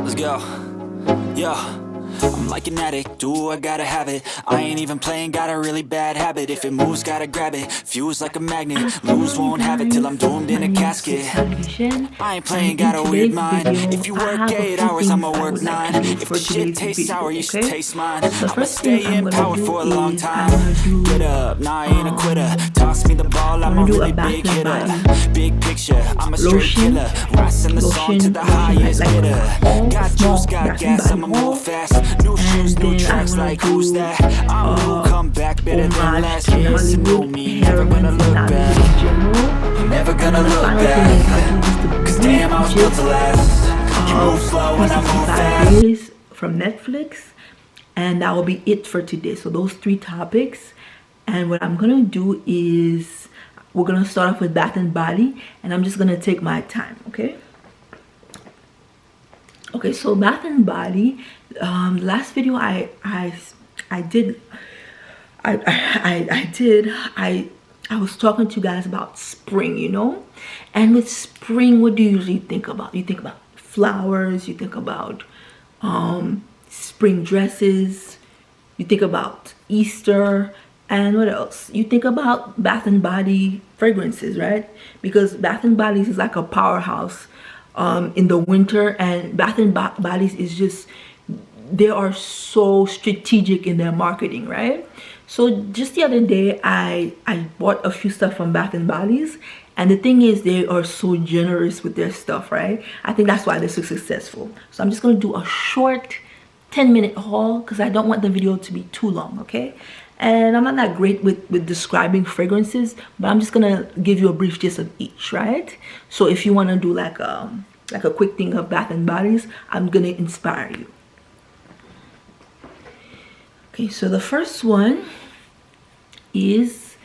Let's go. Yo, I'm like an addict, do I gotta have it. I ain't even playing, got a really bad habit. If it moves, gotta grab it, fuse like a magnet. Lose, won't have it till I'm doomed in a casket. I ain't playing, got a weird mind. If you work 8 hours, I'ma work 9. If the shit tastes sour, you should taste mine. I'ma stay in power for a long time. Get up, nah, I ain't a quitter. Toss me the ball, I'm a really big hitter. Big picture, I'm a straight killer. Rising the song to the highest bidder. Got juice, got gas, I'ma move fast. New shoes, new tracks, like who's that? I'm who come back better than last. Yeah, it's a new me, never gonna look back. Never gonna look back. Cause damn, I was built to last. You move slow and I move fast. From Netflix, and that will be it for today. So those 3 topics, and what I'm gonna do is we're gonna start off with Bath and Body, and I'm just gonna take my time. Okay, so Bath and Body, last video I was talking to you guys about spring, you know. And with spring, what do you usually think about? You think about flowers, you think about spring dresses, you think about Easter, and what else? You think about Bath and Body fragrances, right? Because Bath and Bodies is like a powerhouse in the winter, and Bath and Bodies is just, they are so strategic in their marketing, right? So just the other day I bought a few stuff from Bath and Bodies, and the thing is, they are so generous with their stuff, right? I think that's why they're so successful. So I'm just going to do a short 10-minute haul because I don't want the video to be too long, okay? And I'm not that great with describing fragrances, but I'm just gonna give you a brief gist of each, right? So if you want to do like a quick thing of Bath and Bodies, I'm gonna inspire you. Okay, so the first one is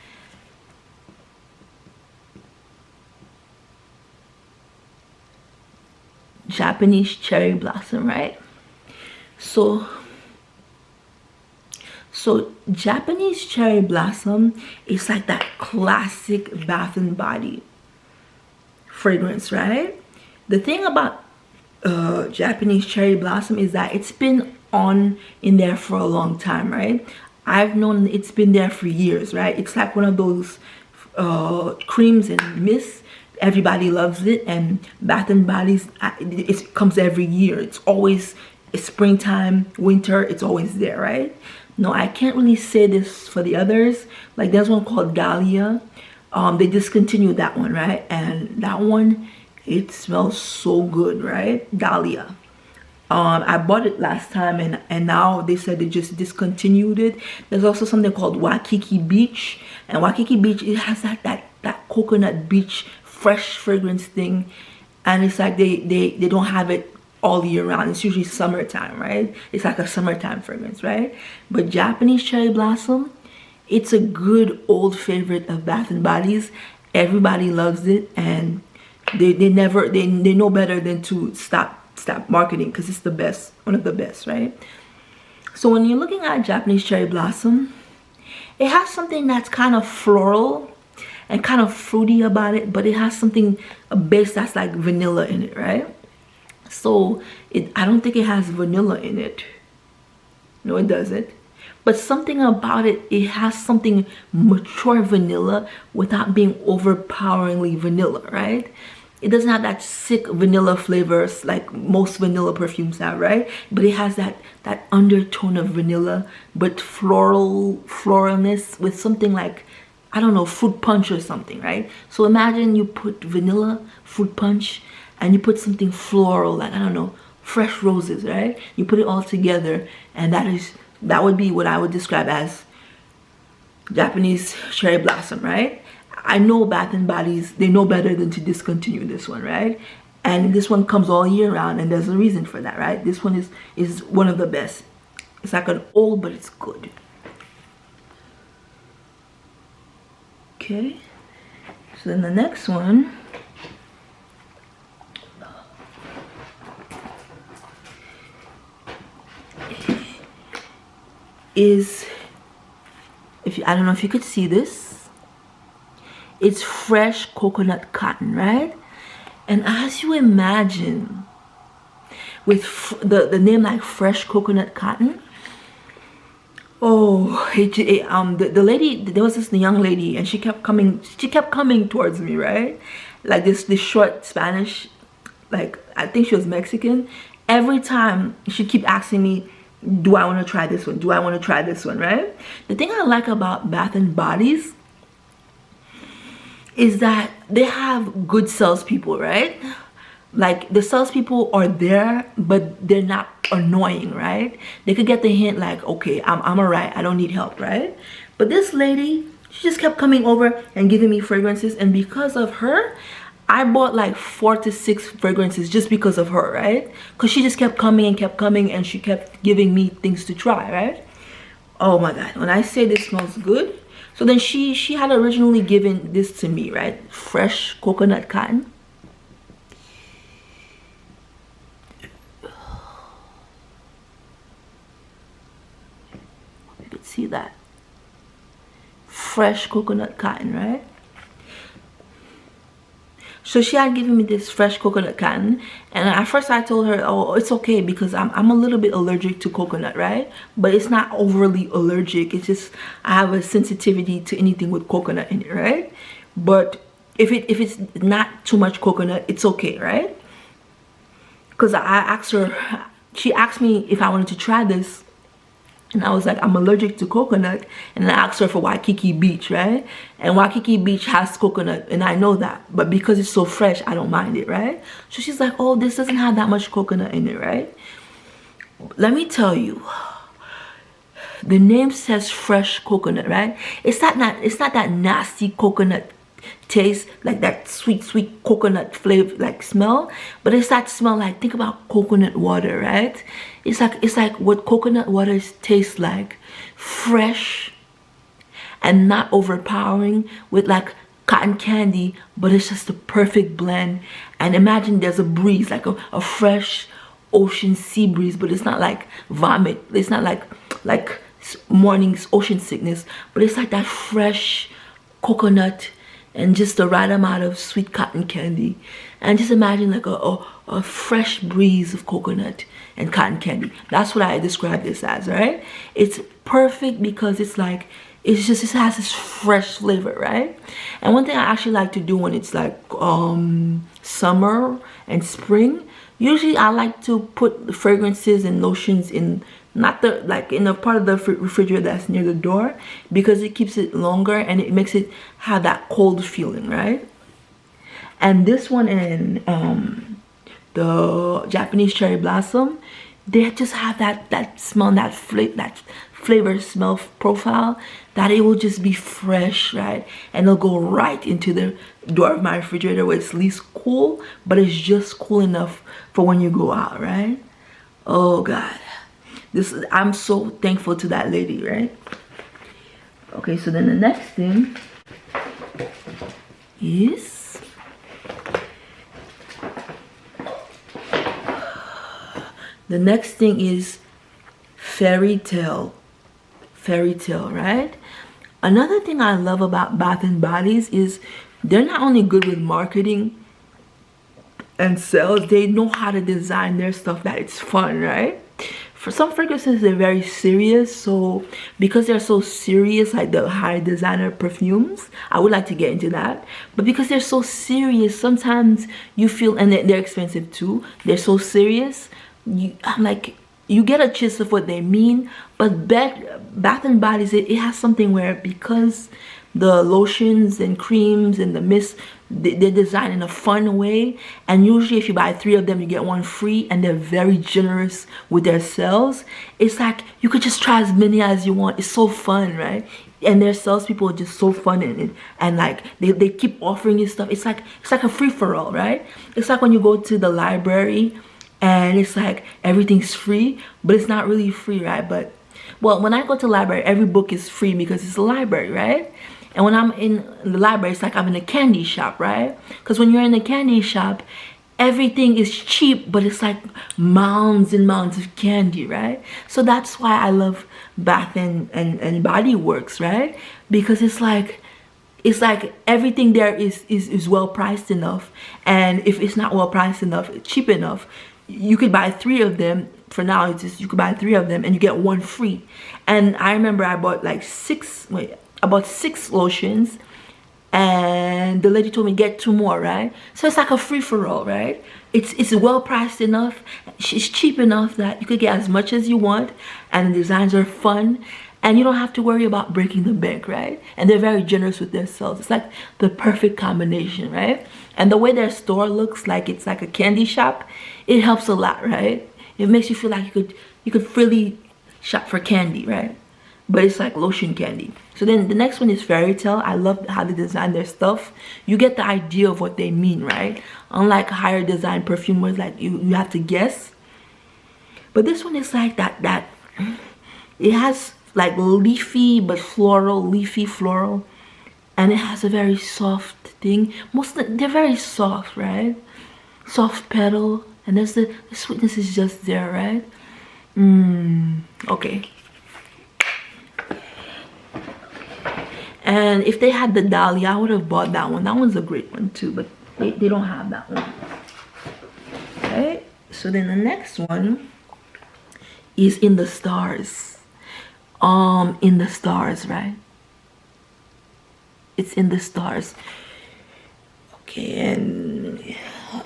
Japanese cherry blossom, right? So Japanese cherry blossom is like that classic Bath and Body fragrance, right? The thing about Japanese cherry blossom is that it's been on in there for a long time, right? I've known it's been there for years, right? It's like one of those creams and mists. Everybody loves it, and Bath and Bodies, it comes every year. It's always springtime, winter, it's always there, right? No, I can't really say this for the others. Like there's one called Dahlia. They discontinued that one, right? And that one, it smells so good, right? Dahlia. I bought it last time, and now they said they just discontinued it. There's also something called Waikiki Beach, and Waikiki Beach, it has that coconut beach fresh fragrance thing, and it's like they don't have it all year round. It's usually summertime, right? It's like a summertime fragrance, right? But Japanese cherry blossom, it's a good old favorite of Bath and Bodies. Everybody loves it, and they know better than to stop marketing, because it's the best, one of the best, right? So when you're looking at Japanese cherry blossom, it has something that's kind of floral and kind of fruity about it, but it has something, a base that's like vanilla in it, right? So I don't think it has vanilla in it. No, it doesn't. But something about it, it has something mature vanilla without being overpoweringly vanilla, right? It doesn't have that sick vanilla flavors like most vanilla perfumes have, right? But it has that undertone of vanilla, but floralness with something like, I don't know, fruit punch or something, right? So imagine you put vanilla, fruit punch, and you put something floral, like, I don't know, fresh roses, right? You put it all together, and that would be what I would describe as Japanese cherry blossom, right? I know Bath and Bodies, they know better than to discontinue this one, right? And this one comes all year round, and there's a reason for that, right? This one is one of the best. It's like an old, but it's good. Okay, so then the next one is, I don't know if you could see this, it's fresh coconut cotton, right? And as you imagine, with the name like Fresh Coconut Cotton. Oh, the lady, there was this young lady, and she kept coming towards me, right? Like this short Spanish, like I think she was Mexican. Every time she'd keep asking me, do I want to try this one? Do I want to try this one, right? The thing I like about Bath and Bodies is that they have good salespeople, right? Like the salespeople are there, but they're not annoying, right? They could get the hint like, okay, I'm alright, I don't need help, right? But this lady, she just kept coming over and giving me fragrances, and because of her, I bought like 4 to 6 fragrances just because of her, right? Because she just kept coming, and she kept giving me things to try, right? Oh my god, when I say this smells good. So then she had originally given this to me, right? Fresh Coconut Cotton. You could see that. Fresh Coconut Cotton, right? So she had given me this Fresh Coconut Cotton, and at first I told her, oh, it's okay because I'm a little bit allergic to coconut, right? But it's not overly allergic. It's just I have a sensitivity to anything with coconut in it, right? But if it's not too much coconut, it's okay, right? Because I asked her, she asked me if I wanted to try this, and I was like, I'm allergic to coconut. And I asked her for Waikiki Beach, right? And Waikiki Beach has coconut, and I know that. But because it's so fresh, I don't mind it, right? So she's like, oh, this doesn't have that much coconut in it, right? Let me tell you, the name says fresh coconut, right? It's not that nasty coconut taste, like that sweet coconut flavor like smell, but it's that smell like, think about coconut water, right? It's like what coconut water tastes like, fresh and not overpowering, with like cotton candy, but it's just the perfect blend. And imagine there's a breeze, like a fresh ocean sea breeze, but it's not like vomit, it's not like morning's ocean sickness, but it's like that fresh coconut and just the right amount of sweet cotton candy. And just imagine like a fresh breeze of coconut and cotton candy. That's what I describe this as, right? It's perfect because it's like, it has this fresh flavor, right? And one thing I actually like to do when it's like summer and spring, usually I like to put the fragrances and lotions in, not the like in a part of the refrigerator that's near the door, because it keeps it longer and it makes it have that cold feeling, right? And this one and the Japanese cherry blossom, they just have that smell, that flavor smell profile, that it will just be fresh, right? And it'll go right into the door of my refrigerator where it's least cool, but it's just cool enough for when you go out, right? Oh god, I'm so thankful to that lady, right? Okay, so then the next thing is fairy tale, right? Another thing I love about Bath and Bodies is they're not only good with marketing and sales, they know how to design their stuff that it's fun, right? For some fragrances, they're very serious, so because they're so serious, like the high designer perfumes, I would like to get into that. But because they're so serious, sometimes you feel, and they're expensive too, they're so serious, I'm like, you get a gist of what they mean. But Bath and Bodies, it has something where, because the lotions and creams and the mist, they're designed in a fun way, and usually if you buy 3 of them you get 1 free, and they're very generous with their sales. It's like you could just try as many as you want. It's so fun, right? And their salespeople are just so fun in it, and like they keep offering you stuff. It's like a free-for-all, right? It's like when you go to the library and it's like everything's free, but it's not really free, right? But well, when I go to the library, every book is free because it's a library, right? And when I'm in the library, it's like I'm in a candy shop, right? Because when you're in a candy shop, everything is cheap, but it's like mounds and mounds of candy, right? So that's why I love Bath and Body Works, right? Because it's like everything there is well priced enough, and if it's not well priced enough, cheap enough, you could buy 3 of them. For now, it's just you could buy 3 of them and you get 1 free. And I remember I bought like 6 lotions, and the lady told me get 2 more, right? So it's like a free-for-all, right? It's well priced enough, it's cheap enough that you could get as much as you want, and the designs are fun, and you don't have to worry about breaking the bank, right? And they're very generous with their sales. It's like the perfect combination, right? And the way their store looks like it's like a candy shop, it helps a lot, right? It makes you feel like you could freely shop for candy, right? But it's like lotion candy. So then the next one is Fairy Tale. I love how they design their stuff. You get the idea of what they mean, right? Unlike higher design perfume where it's like you have to guess. But this one is like that it has like leafy but floral, leafy floral, and it has a very soft thing. They're very soft, right? Soft petal, and there's the sweetness is just there, right? Okay. And if they had the Dahlia, I would have bought that one. That one's a great one too, but they don't have that one. Okay, so then the next one is In the Stars. In the Stars, right? It's In the Stars. Okay, and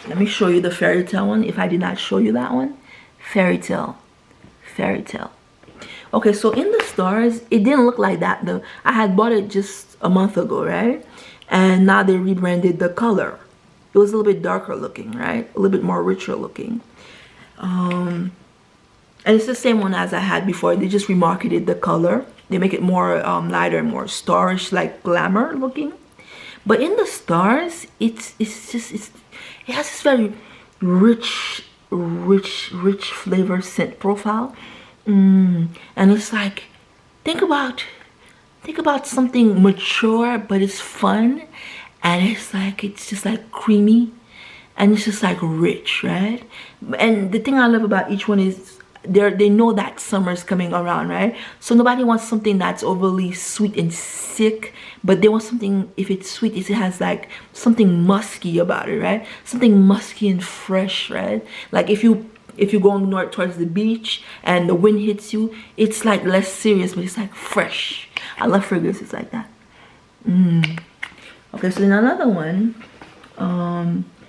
let me show you the Fairy Tale one. If I did not show you that one, Fairy Tale. Okay, so In the Stars, it didn't look like that though. I had bought it just a month ago, right? And now they rebranded the color. It was a little bit darker looking, right? A little bit more richer looking. And it's the same one as I had before. They just remarketed the color. They make it more lighter, more starish, like glamour looking. But In the Stars, it has this very rich flavor scent profile. And it's like, think about something mature, but it's fun, and it's just like creamy, and it's just like rich, right? And the thing I love about each one is they know that summer's coming around, right? So nobody wants something that's overly sweet and sick, but they want something, if it's sweet, it has like something musky about it, right? Something musky and fresh, right? Like if you go north towards the beach and the wind hits you, it's like less serious, but it's like fresh. I love fragrances like that. Okay, so then another one,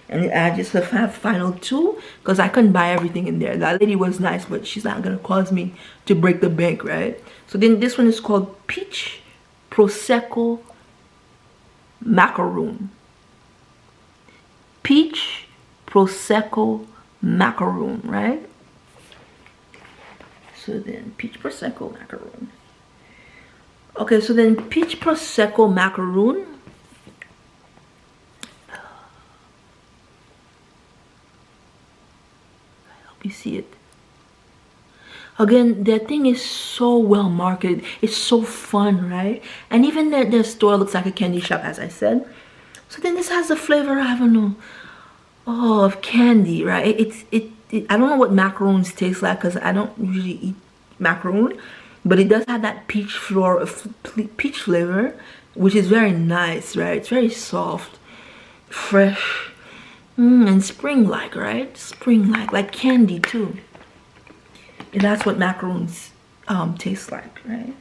and I just have final 2 because I couldn't buy everything in there. That lady was nice, but she's not gonna cause me to break the bank, right? So then this one is called Peach Prosecco Macaroon. Peach Prosecco Macaroon, right? So then Peach Prosecco Macaroon. Okay, so then Peach Prosecco Macaroon. I hope you see it. Again, their thing is so well marketed. It's so fun, right? And even their store looks like a candy shop, as I said. So then this has a flavor, I don't know, of candy, right? I don't know what macaroons taste like because I don't usually eat macaroon, but it does have that peach flavor, which is very nice, right? It's very soft, fresh, and spring-like, right? Spring-like candy too. And that's what macaroons taste like, right?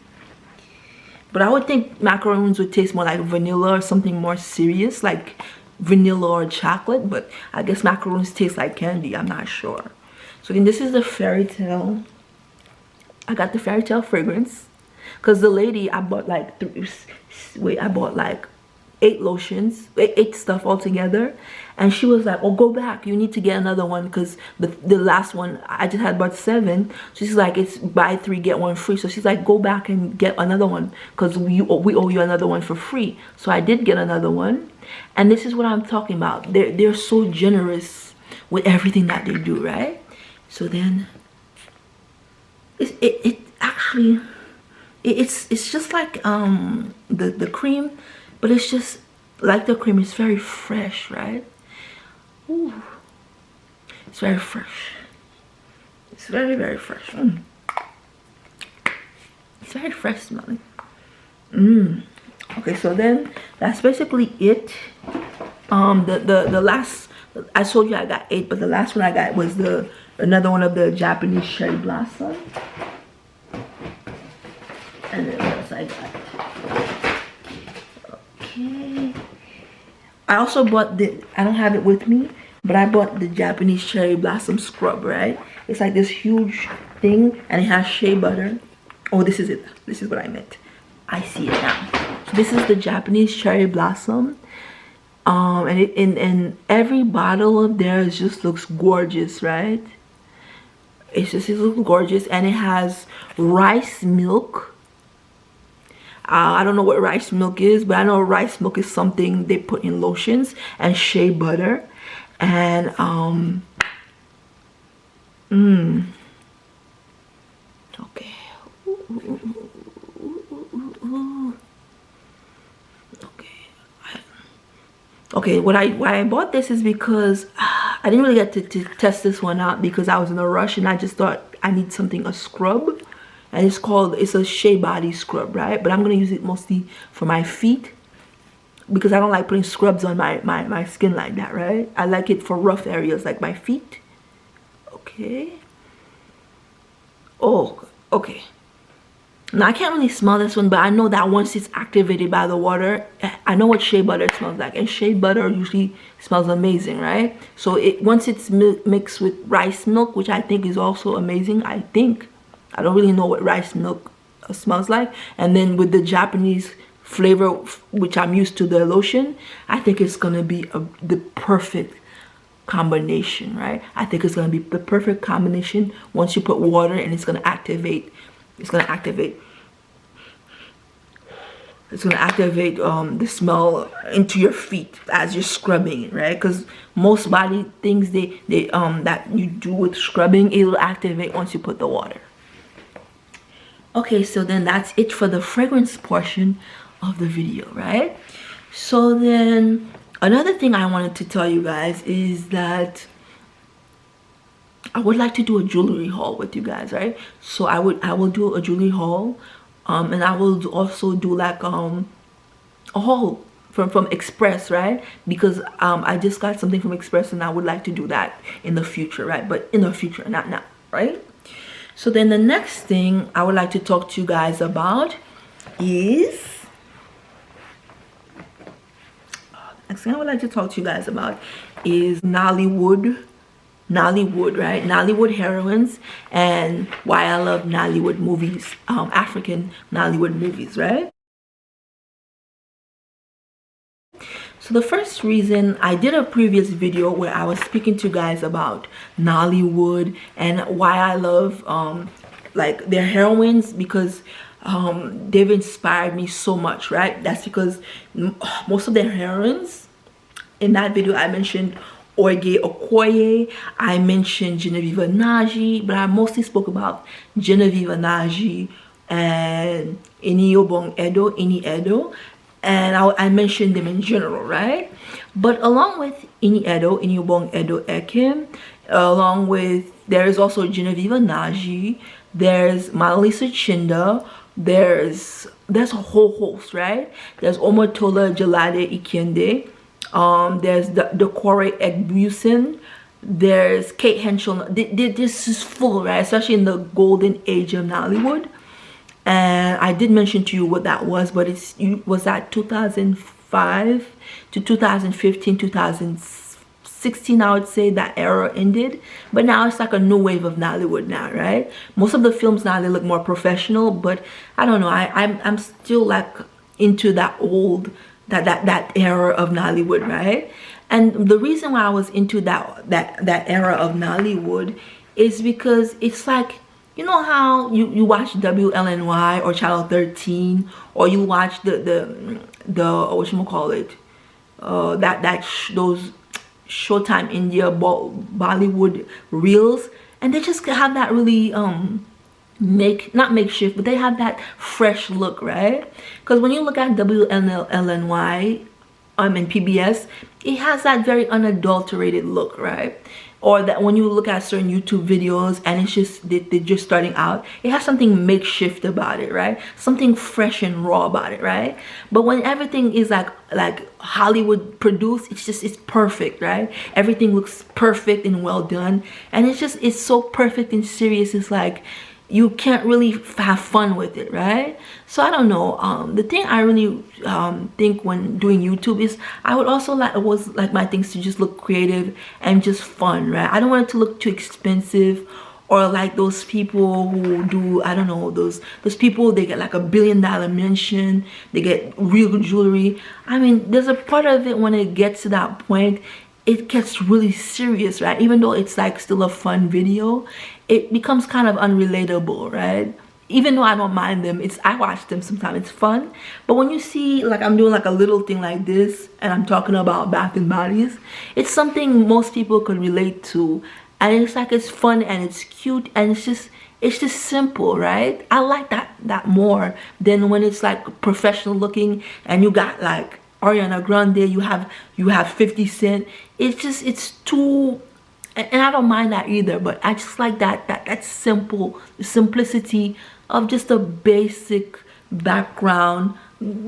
But I would think macaroons would taste more like vanilla or something more serious, like vanilla or chocolate, but I guess macaroons taste like candy. I'm not sure. So then this is the Fairy Tale. I got the Fairy Tale fragrance because the lady, I bought like 8 lotions, 8 stuff altogether, and she was like, oh, go back, you need to get another one because the last one I just had bought 7. So she's like, it's buy 3 get 1 free. So she's like, go back and get another one because we owe you another one for free. So I did get another one, and this is what I'm talking about. They're so generous with everything that they do, right? So then it actually it's just like the cream, but it's just like the cream. It's very fresh, right? Ooh, it's very fresh. It's very, very fresh. It's very fresh smelling. Okay, so then that's basically it. The last, I told you I got 8, but the last one I got was the another one of the Japanese cherry blossom. And then what else I got? Okay. I also bought I don't have it with me, but I bought the Japanese cherry blossom scrub, right? It's like this huge thing, and it has shea butter. Oh, this is it. This is what I meant. I see it now. So this is the Japanese cherry blossom. And in every bottle of theirs just looks gorgeous, right? It looks gorgeous, and it has rice milk. I don't know what rice milk is, but I know rice milk is something they put in lotions, and shea butter, and okay. Okay, why I bought this is because I didn't really get to test this one out because I was in a rush, and I just thought I need something, a scrub, and it's a shea body scrub, right? But I'm gonna use it mostly for my feet because I don't like putting scrubs on my skin like that, right? I like it for rough areas like my feet. Okay. Oh, okay. Now I can't really smell this one, but I know that once it's activated by the water, I know what shea butter smells like, and shea butter usually smells amazing, right? So once it's mixed with rice milk, which I think is also amazing. I don't really know what rice milk smells like, and then with the Japanese flavor, which I'm used to, the lotion, I think it's gonna be the perfect combination, right? I think it's gonna be the perfect combination once you put water, and it's gonna activate the smell into your feet as you're scrubbing it, right? Because most body things that you do with scrubbing, it'll activate once you put the water. Okay, so then that's it for the fragrance portion of the video, right? So then another thing I wanted to tell you guys is that I would like to do a jewelry haul with you guys, right? So I will do a jewelry haul, and I will also do like a haul from Express, right? Because I just got something from Express, and I would like to do that in the future, right? But in the future, not now, right? So then the next thing I would like to talk to you guys about is Nollywood, right? Nollywood heroines, and why I love Nollywood movies, African Nollywood movies, right? So the first reason, I did a previous video where I was speaking to you guys about Nollywood and why I love like their heroines, because they've inspired me so much, right? That's because most of their heroines, in that video I mentioned Oge Okoye, I mentioned Genevieve Nnaji, but I mostly spoke about Genevieve Nnaji and Iniobong Edo, and I mentioned them in general, right? But along with Iniobong Edo Ekim, along with, there is also Genevieve Nnaji, there's Monalisa Chinda, there's a whole host, right? There's Omotola Jalade Ekeinde, there's Dakore Egbuson, there's Kate Henshaw. This is full, right? Especially in the golden age of Nollywood. And I did mention to you what that was, but it was that 2005 to 2015, 2016, I would say that era ended. But now it's like a new wave of Nollywood now, right? Most of the films now, they look more professional, but I don't know, I'm still like into that old, that era of Nollywood, right? And the reason why I was into that era of Nollywood is because it's like, you know how you watch WLNY or Channel 13, or you watch the whatchamacallit, those Showtime India Bollywood reels, and they just have that really not makeshift, but they have that fresh look, right? Because when you look at WLNY and PBS, it has that very unadulterated look, right? or that when you look at certain YouTube videos and it's just they're just starting out, it has something makeshift about it, right? Something fresh and raw about it, right? But when everything is like Hollywood produced, it's perfect, right? Everything looks perfect and well done, and it's so perfect and serious. It's like you can't really have fun with it, right? So I don't know. The thing I really think when doing YouTube is I would also like my things to just look creative and just fun, right? I don't want it to look too expensive, or like those people who do, I don't know, those people, they get like $1 billion mansion, they get real jewelry. I mean, there's a part of it when it gets to that point, it gets really serious, right? Even though it's like still a fun video, it becomes kind of unrelatable, right? Even though I don't mind them, I watch them sometimes, it's fun. But when you see like I'm doing like a little thing like this and I'm talking about bath and bodies, it's something most people could relate to, and it's like it's fun and it's cute and it's just simple, right? I like that more than when it's like professional looking and you got like Ariana Grande, you have 50 Cent. It's too, and I don't mind that either, but I just like that simple, the simplicity of just a basic background,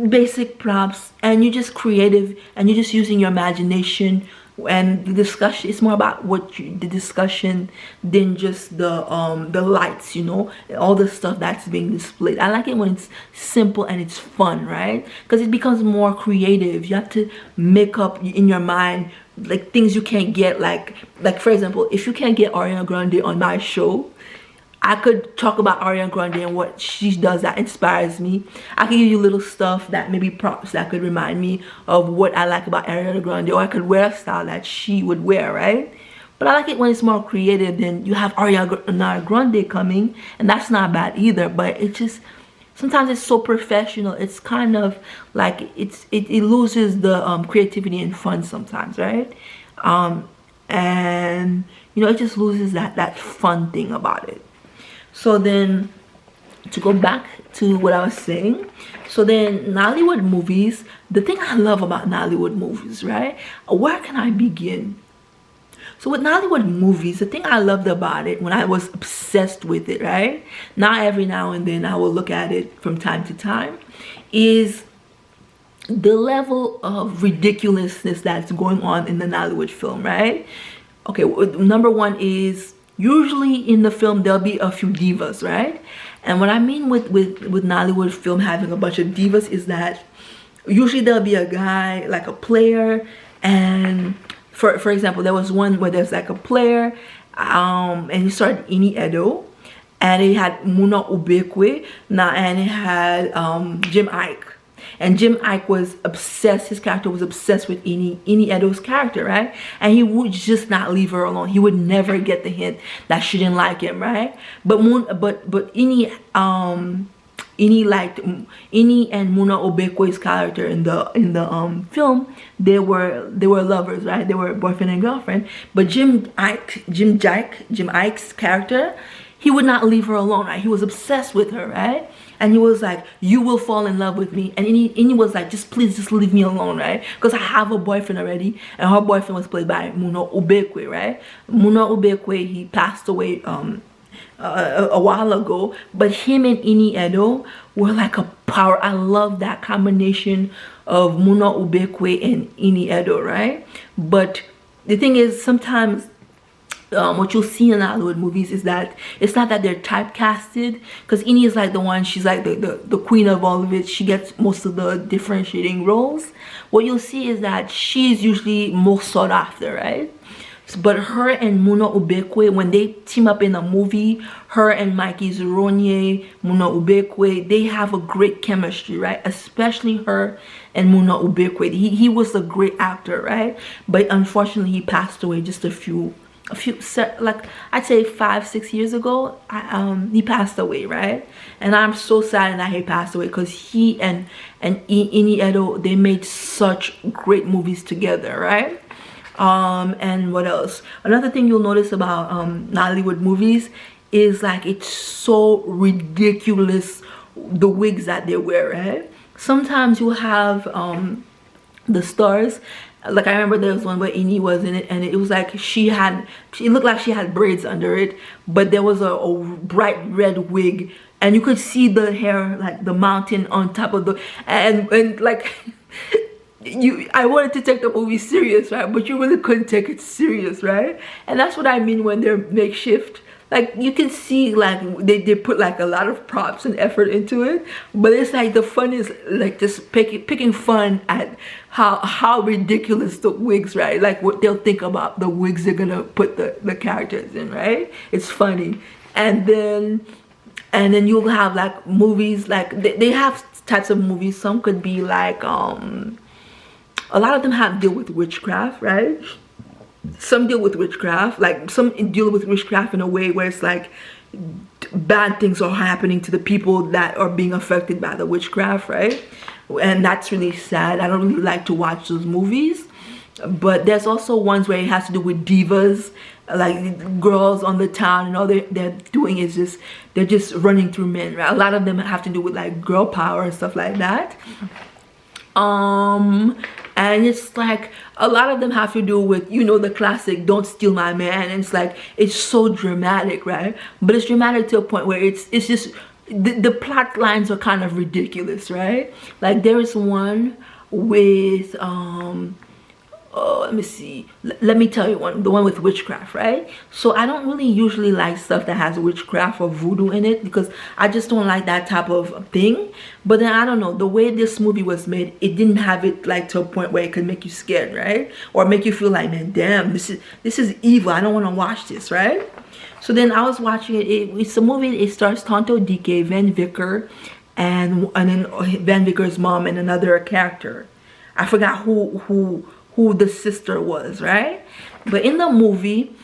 basic props, and you're just creative and you're just using your imagination. And the discussion, it's more about the discussion than just the lights, you know, all the stuff that's being displayed. I like it when it's simple and it's fun, right? Because it becomes more creative. You have to make up in your mind like things you can't get, like for example, if you can't get Ariana Grande on my show, I could talk about Ariana Grande and what she does that inspires me. I could give you little stuff that maybe props that could remind me of what I like about Ariana Grande, or I could wear a style that she would wear, right? But I like it when it's more creative. Then you have Ariana Grande coming, and that's not bad either, but it just, sometimes it's so professional, it's kind of like it loses the creativity and fun sometimes, right? And you know, it just loses that fun thing about it. So then, to go back to what I was saying, so then Nollywood movies, the thing I love about Nollywood movies, right? Where can I begin? So with Nollywood movies, the thing I loved about it when I was obsessed with it, right? Now every now and then I will look at it from time to time, is the level of ridiculousness that's going on in the Nollywood film, right? Okay, number one is, usually in the film there'll be a few divas, right? And what I mean with Nollywood film having a bunch of divas is that usually there'll be a guy, like a player, and for example, there was one where there's like a player, and he started Iniobong, and he had Obiekwe, and he had Jim Iyke. And Jim Iyke was obsessed, his character was obsessed with Iniobong's character, right? And he would just not leave her alone. He would never get the hint that she didn't like him, right? But Ini liked Ini and Muna Obiekwe's character in the film. They were lovers, right? They were boyfriend and girlfriend. But Jim Iyke's character, he would not leave her alone, right? He was obsessed with her, right? And he was like, you will fall in love with me. And he was like, please just leave me alone, right? Because I have a boyfriend already. And her boyfriend was played by Muna Obiekwe, right? Muna Obiekwe, he passed away a while ago. But him and Iniobong were like a power. I love that combination of Muna Obiekwe and Iniobong, right? But the thing is, sometimes what you'll see in Hollywood movies is that it's not that they're typecasted, because Ini is like the one, she's like the queen of all of it. She gets most of the differentiating roles. What you'll see is that she's usually most sought after, right? But her and Muna Obiekwe, when they team up in a movie, her and Mike Ezuruonye, Muna Obiekwe, they have a great chemistry, right? Especially her and Muna Obiekwe. He was a great actor, right? But unfortunately, he passed away just a few, like I'd say 5-6 years ago. He passed away, right? And I'm so sad that he passed away, because he and Iniobong, they made such great movies together, right? And what else? Another thing you'll notice about Nollywood movies is like it's so ridiculous, the wigs that they wear, right? Sometimes you'll have the stars. Like I remember there was one where Ini was in it, and it was like it looked like she had braids under it, but there was a bright red wig, and you could see the hair, like the mountain on top of the, and like I wanted to take the movie serious, right? But you really couldn't take it serious, right? And that's what I mean when they're makeshift. Like you can see, like they put like a lot of props and effort into it, but it's like the fun is like just picking fun at how ridiculous the wigs, right? Like what they'll think about the wigs they're gonna put the characters in, right? It's funny. And then you'll have like movies, like they have types of movies. Some could be like a lot of them have deal with witchcraft, right? Some deal with witchcraft, like some deal with witchcraft in a way where it's like bad things are happening to the people that are being affected by the witchcraft, right? And that's really sad. I don't really like to watch those movies. But there's also ones where it has to do with divas, like girls on the town, and all they're doing is they're just running through men, right? A lot of them have to do with like girl power and stuff like that. And it's like a lot of them have to do with, you know, the classic "Don't Steal My Man," and it's like it's so dramatic, right? But it's dramatic to a point where it's just the plot lines are kind of ridiculous, right? Like there is one with let me see, let me tell you the one with witchcraft, right? So I don't really usually like stuff that has witchcraft or voodoo in it, because I just don't like that type of thing. But then I don't know, the way this movie was made, it didn't have it like to a point where it could make you scared, right? Or make you feel like, man, damn, this is evil, I don't want to watch this, right? So then I was watching it. It's a movie. It stars Tonto Dikeh, Van Vicker, and then Van Vicker's mom and another character. I forgot who the sister was, right? But in the movie,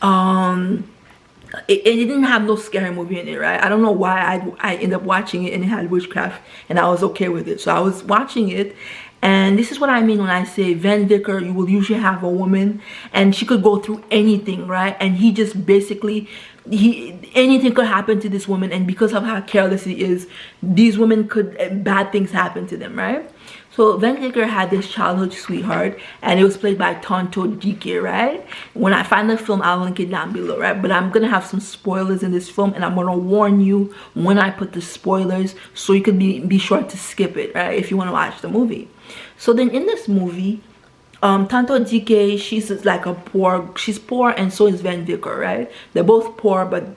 it didn't have no scary movie in it, right? I don't know why I ended up watching it and it had witchcraft and I was okay with it. So I was watching it, and this is what I mean when I say Van Vicker, you will usually have a woman and she could go through anything, right? And he just basically, anything could happen to this woman, and because of how careless he is, these women bad things happen to them, right? So Van Vicker had this childhood sweetheart, and it was played by Tonto Dikeh, right? When I find the film, I'll link it down below, right? But I'm gonna have some spoilers in this film, and I'm gonna warn you when I put the spoilers, so you can be sure to skip it, right? If you want to watch the movie. So then in this movie, Tonto Dikeh, she's poor, and so is Van Vicker, right? They're both poor, but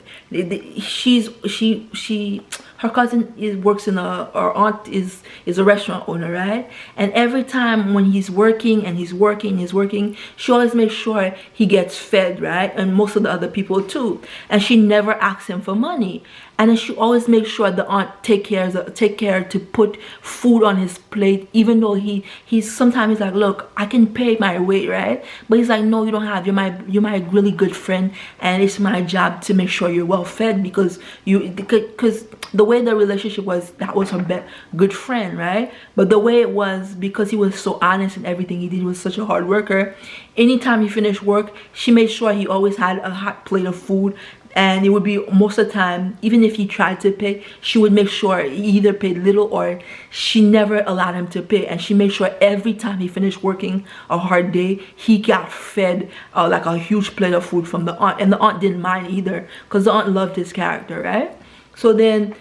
her cousin works in her aunt is a restaurant owner, right? And every time when he's working, she always makes sure he gets fed, right? And most of the other people too. And she never asks him for money. And then she always makes sure the aunt take care to put food on his plate, even though he's sometimes like, look, I can pay my way, right? But he's like, no, you don't have. You're my really good friend, and it's my job to make sure you're well fed, because the way the relationship was, that was her good friend, right? But the way it was, because he was so honest in everything he did, he was such a hard worker. Anytime he finished work, she made sure he always had a hot plate of food. And it would be, most of the time, even if he tried to pay, she would make sure he either paid little or she never allowed him to pay. And she made sure every time he finished working a hard day, he got fed like a huge plate of food from the aunt. And the aunt didn't mind either, because the aunt loved his character, right? So then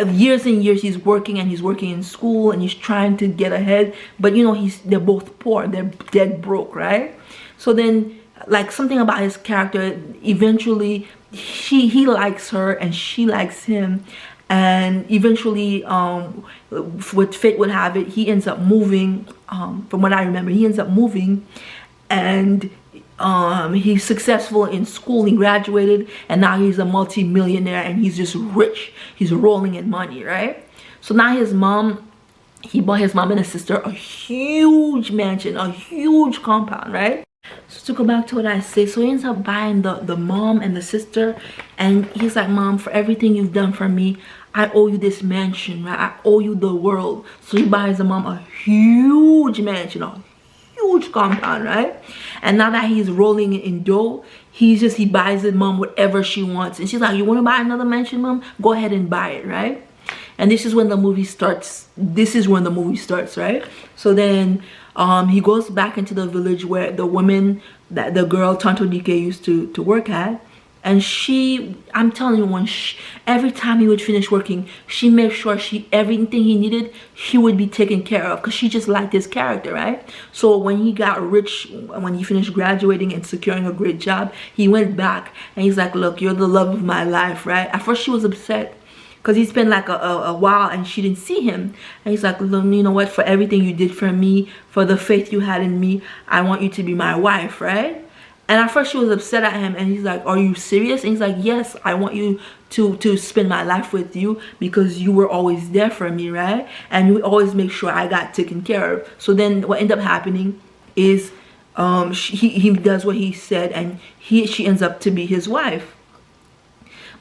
years and years he's working in school, and he's trying to get ahead, but you know, they're both poor, they're dead broke, right? So then, like, something about his character, eventually he likes her and she likes him, and eventually what fate would have it, he ends up moving. From what I remember, he ends up moving, and he's successful in school. He graduated, and now he's a multi-millionaire, and he's just rich. He's rolling in money, right? So now he bought his mom and his sister a huge mansion, a huge compound, right? So to go back to what I say, so he ends up buying the mom and the sister, and he's like, Mom, for everything you've done for me, I owe you this mansion, right? I owe you the world. So he buys the mom a huge mansion, a huge compound, right? And now that he's rolling in dough, he buys his mom whatever she wants. And she's like, you want to buy another mansion, Mom? Go ahead and buy it, right? And this is when the movie starts. Right? So then He goes back into the village where the woman, that the girl Tonto Dikeh used to work at. And I'm telling you, every time he would finish working, she made sure everything he needed, he would be taken care of, because she just liked his character, right? So when he got rich, when he finished graduating and securing a great job, he went back and he's like, look, you're the love of my life, right? At first she was upset because he spent like a while and she didn't see him. And he's like, look, you know what, for everything you did for me, for the faith you had in me, I want you to be my wife, right? And at first she was upset at him, and he's like, are you serious? And he's like, yes, I want you to spend my life with you because you were always there for me, right? And you always make sure I got taken care of. So then what ended up happening is he does what he said, and she ends up to be his wife.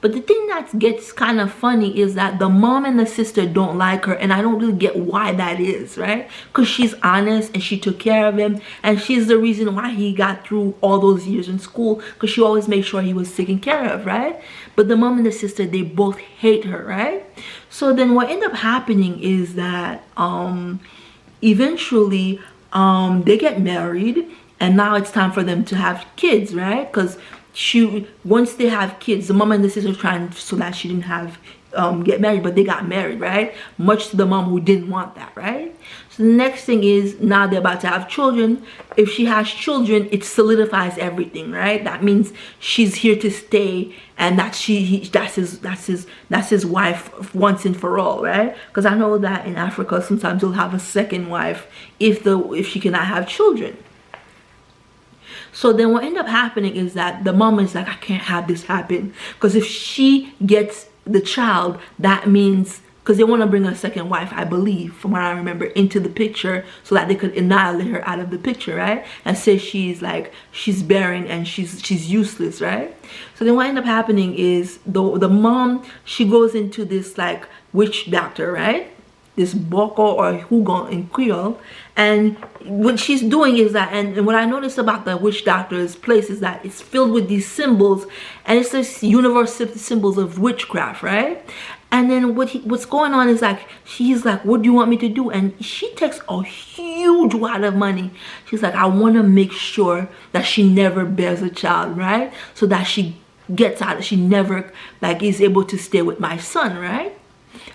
But the thing that gets kind of funny is that the mom and the sister don't like her, and I don't really get why that is, right? Because she's honest and she took care of him, and she's the reason why he got through all those years in school, because she always made sure he was taken care of, right? But the mom and the sister, they both hate her, right? So then what ended up happening is that eventually they get married, and now it's time for them to have kids, right? Because once they have kids, the mom and the sister trying so that she didn't have get married, but they got married, right? Much to the mom who didn't want that, right? So the next thing is, now they're about to have children. If she has children, it solidifies everything, right? That means she's here to stay, and that's his wife once and for all, right? Because I know that in Africa sometimes you'll have a second wife if she cannot have children. So then what ended up happening is that the mom is like, I can't have this happen, because if she gets the child, that means, because they want to bring a second wife, I believe, from what I remember, into the picture so that they could annihilate her out of the picture, right? And say she's barren and she's useless, right? So then what ended up happening is the mom, she goes into this like witch doctor, right? This Boko or Hugon in Creole, and what she's doing is that, and what I noticed about the witch doctor's place is that it's filled with these symbols, and it's this universal symbols of witchcraft, right? And then what's going on is like, he's like, what do you want me to do? And she takes a huge wad of money. She's like, I want to make sure that she never bears a child, right? So that she gets out, she never like is able to stay with my son, right?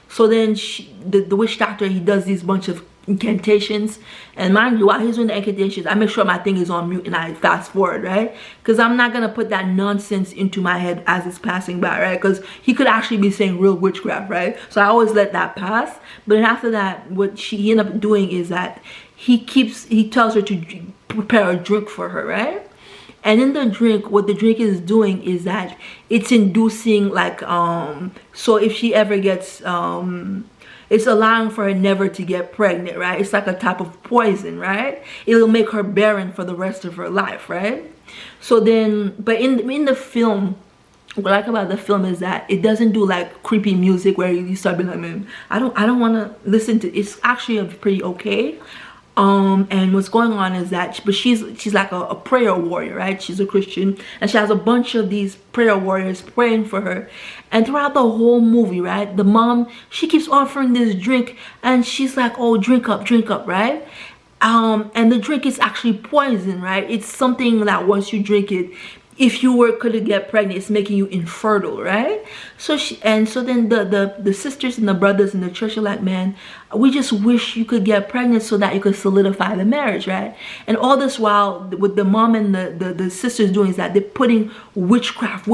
So then the witch doctor, he does these bunch of incantations, and mind you, while he's doing the incantations, I make sure my thing is on mute and I fast forward, right? Because I'm not gonna put that nonsense into my head as it's passing by, right? Because he could actually be saying real witchcraft, right? So I always let that pass. But then after that, what he ended up doing is that he tells her to prepare a drink for her, right? And in the drink, what the drink is doing is that it's inducing like so if she ever gets it's allowing for her never to get pregnant, right? It's like a type of poison, right? It'll make her barren for the rest of her life, right? So then, but in the film, what I like about the film is that it doesn't do like creepy music where you start being like, man, I don't want to listen to. It's actually pretty okay. And what's going on is that, but she's like a prayer warrior, right? She's a Christian, and she has a bunch of these prayer warriors praying for her. And throughout the whole movie, right, the mom, she keeps offering this drink, and she's like, oh, drink up, right? And the drink is actually poison, right? It's something that once you drink it, if you could get pregnant, it's making you infertile, right? So then the sisters and the brothers in the church are like, man, we just wish you could get pregnant so that you could solidify the marriage, right? And all this while, what the mom and the sisters doing is that they're putting witchcraft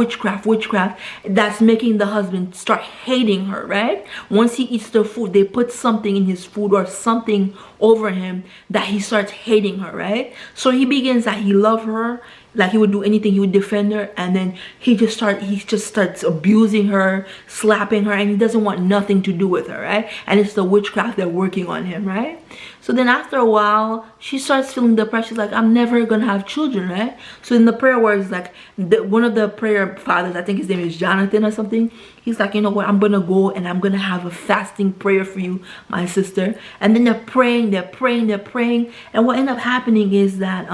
that's making the husband start hating her, right? Once he eats the food, they put something in his food or something over him that he starts hating her, right? So he begins that he loves her, like he would do anything, he would defend her, and then he just starts abusing her, slapping her, and he doesn't want nothing to do with her, right? And it's the witchcraft they're working on him, right? So then after a while, she starts feeling depressed. She's like, I'm never gonna have children, right? So in the prayer words, like one of the prayer fathers, I think his name is Jonathan or something, he's like, you know what, I'm gonna go and I'm gonna have a fasting prayer for you, my sister. And then they're praying, and what ended up happening is that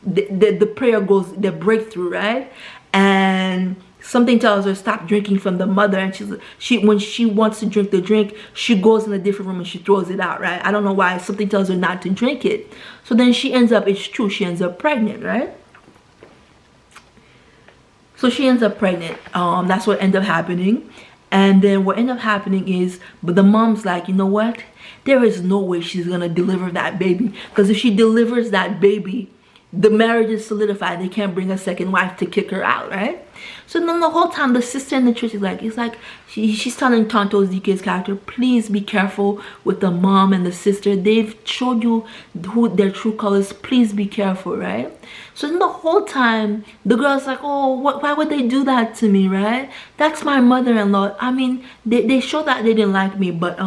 the prayer goes, the breakthrough, right? And something tells her stop drinking from the mother, and when she wants to drink the drink, she goes in a different room and she throws it out, right? I don't know why. Something tells her not to drink it. So then she ends up, it's true, she ends up pregnant, right? So she ends up pregnant. That's what ended up happening. And then what ended up happening is, but the mom's like, you know what? There is no way she's gonna deliver that baby, because if she delivers that baby, the marriage is solidified. They can't bring a second wife to kick her out, right? So then the whole time the sister in the church is like, she's telling Tonto Dikeh's character, please be careful with the mom and the sister. They've showed you who their true colors. Please be careful, right? So then the whole time the girl's like, oh, why would they do that to me, right? That's my mother-in-law. I mean, they show that they didn't like me, but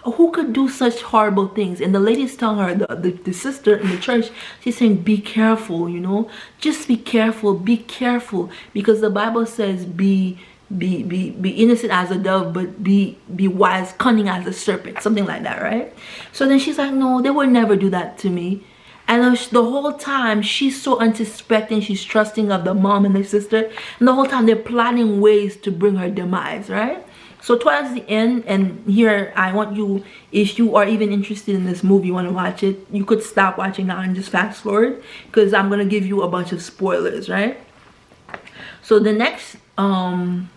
who could do such horrible things? And the lady's telling her, the sister in the church, she's saying, be careful, you know, just be careful, because the Bible says be innocent as a dove, but be wise, cunning as a serpent, something like that, right? So then she's like, no, they would never do that to me. And the whole time she's so unsuspecting, she's trusting of the mom and the sister, and the whole time they're plotting ways to bring her demise, right? So towards the end, and here I want you, if you are even interested in this movie, you want to watch it, you could stop watching now and just fast forward, because I'm going to give you a bunch of spoilers, right? So the next, in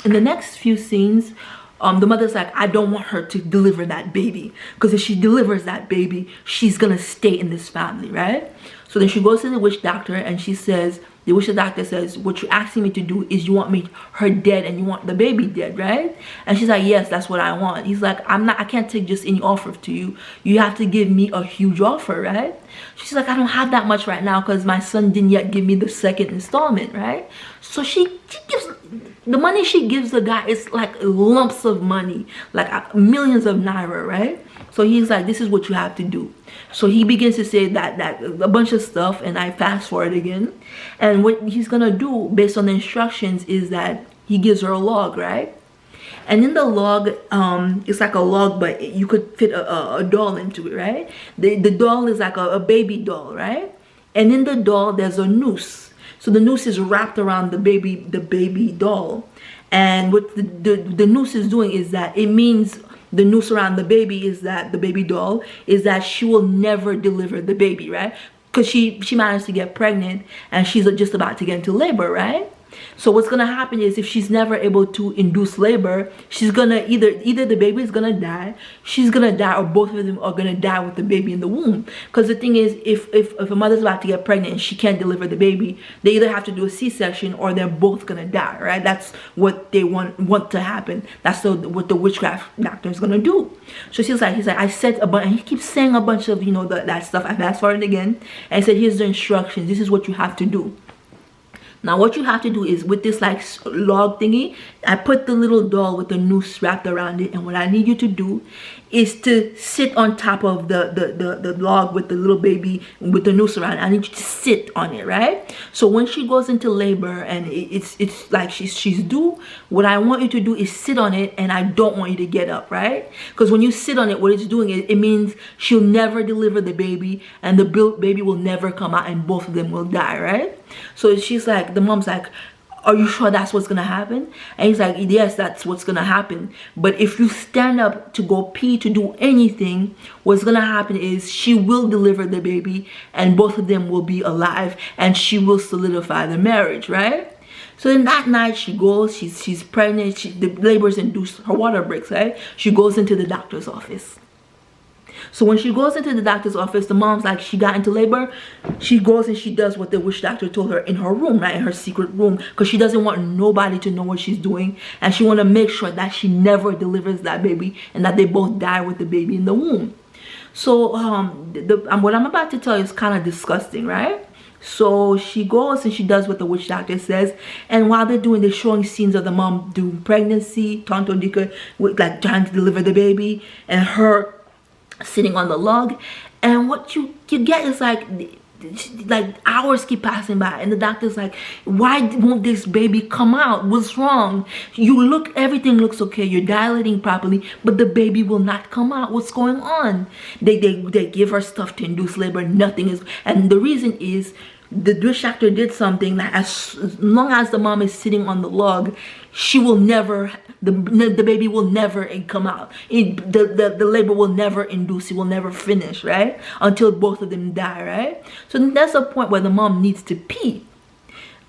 the next few scenes, the mother's like, I don't want her to deliver that baby, because if she delivers that baby, she's going to stay in this family, right? So then she goes to the witch doctor and she says, the witch doctor says, what you're asking me to do is you want her dead and you want the baby dead, right? And she's like, yes, that's what I want. He's like, I can't take just any offer to you. You have to give me a huge offer, right? She's like, I don't have that much right now because my son didn't yet give me the second installment, right? So she gives, the money she gives the guy is like lumps of money, like millions of naira, right? So he's like, this is what you have to do. So he begins to say that a bunch of stuff, and I fast forward again. And what he's gonna do based on the instructions is that he gives her a log, right? And in the log, it's like a log, but you could fit a doll into it, right? The doll is like a baby doll, right? And in the doll, there's a noose. So the noose is wrapped around the baby doll. And what the noose is doing is that it means, the noose around the baby is that the baby doll is that she will never deliver the baby, right? Because she managed to get pregnant and she's just about to get into labor, right? So what's gonna happen is if she's never able to induce labor, she's gonna either the baby is gonna die, she's gonna die, or both of them are gonna die with the baby in the womb. Because the thing is, if a mother's about to get pregnant and she can't deliver the baby, they either have to do a C-section or they're both gonna die, right? That's what they want to happen. That's what the witchcraft doctor is gonna do. So he's like, I said a bunch, and he keeps saying a bunch of, you know, that stuff. I fast forward again, and I said, here's the instructions. This is what you have to do. Now what you have to do is, with this like log thingy, I put the little doll with the noose wrapped around it, and what I need you to do is to sit on top of the log with the little baby with the noose around it. I need you to sit on it, right? So when she goes into labor and it's like she's due, what I want you to do is sit on it, and I don't want you to get up, right? Because when you sit on it, what it's doing is it means she'll never deliver the baby, and the baby will never come out, and both of them will die, right? So she's like, the mom's like, are you sure that's what's gonna happen? And he's like, yes, that's what's gonna happen. But if you stand up to go pee, to do anything, what's gonna happen is she will deliver the baby and both of them will be alive, and she will solidify the marriage, right? So then that night she goes, she's pregnant, the labor's induced, her water breaks, right? She goes into the doctor's office. So when she goes into the doctor's office, the mom's like, she got into labor. She goes and she does what the witch doctor told her in her room, right? In her secret room, because she doesn't want nobody to know what she's doing. And she want to make sure that she never delivers that baby and that they both die with the baby in the womb. So what I'm about to tell you is kind of disgusting, right? So she goes and she does what the witch doctor says. And while they're showing scenes of the mom doing pregnancy, Tonto Dikeh, like trying to deliver the baby, and her sitting on the log, and what you get is like hours keep passing by, and the doctor's like, why won't this baby come out? What's wrong? Everything looks okay, you're dilating properly, but the baby will not come out. What's going on? They give her stuff to induce labor, nothing is, and the reason is the witch doctor did something that as long as the mom is sitting on the log, she will never, the baby will never come out. The labor will never induce, it will never finish, right? Until both of them die, right? So that's a point where the mom needs to pee.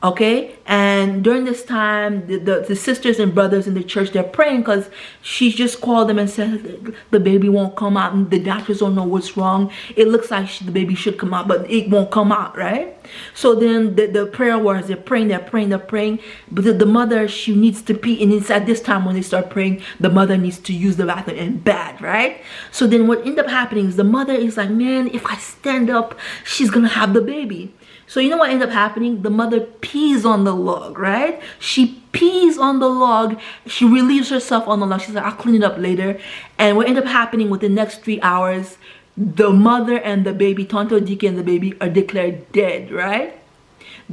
Okay, and during this time, the sisters and brothers in the church, they're praying because she just called them and said the baby won't come out, and the doctors don't know what's wrong. It looks like the baby should come out, but it won't come out, right? So then the prayer warriors, they're praying, but the mother, she needs to pee, and it's at this time when they start praying, the mother needs to use the bathroom, and bad, right? So then what ended up happening is the mother is like, man, if I stand up, she's gonna have the baby. So you know what ended up happening? The mother pees on the log, right? She pees on the log. She relieves herself on the log. She's like, I'll clean it up later. And what ended up happening within the next 3 hours, the mother and the baby, Tonto Dikeh and the baby, are declared dead, right?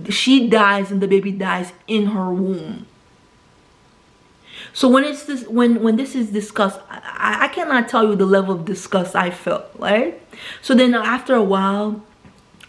She dies and the baby dies in her womb. So when it's this, when this is discussed, I cannot tell you the level of disgust I felt, right? So then after a while,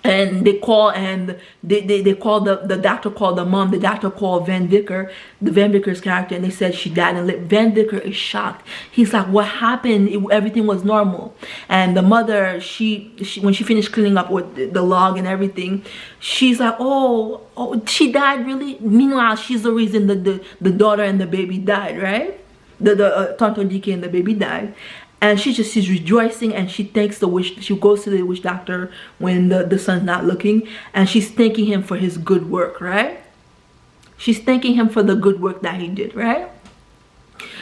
and they call, and they call the doctor called the mom. The doctor called Vicker, the Vicker's character, and they said she died. And Vicker is shocked. He's like, what happened? Everything was normal. And the mother, she when she finished cleaning up with the log and everything, she's like, oh, she died, really? Meanwhile, she's the reason that the daughter and the baby died, right? The Tonto Dikeh and the baby died. And she's rejoicing, and she thanks the witch. She goes to the witch doctor when the son's not looking, and she's thanking him for his good work, right? She's thanking him for the good work that he did, right?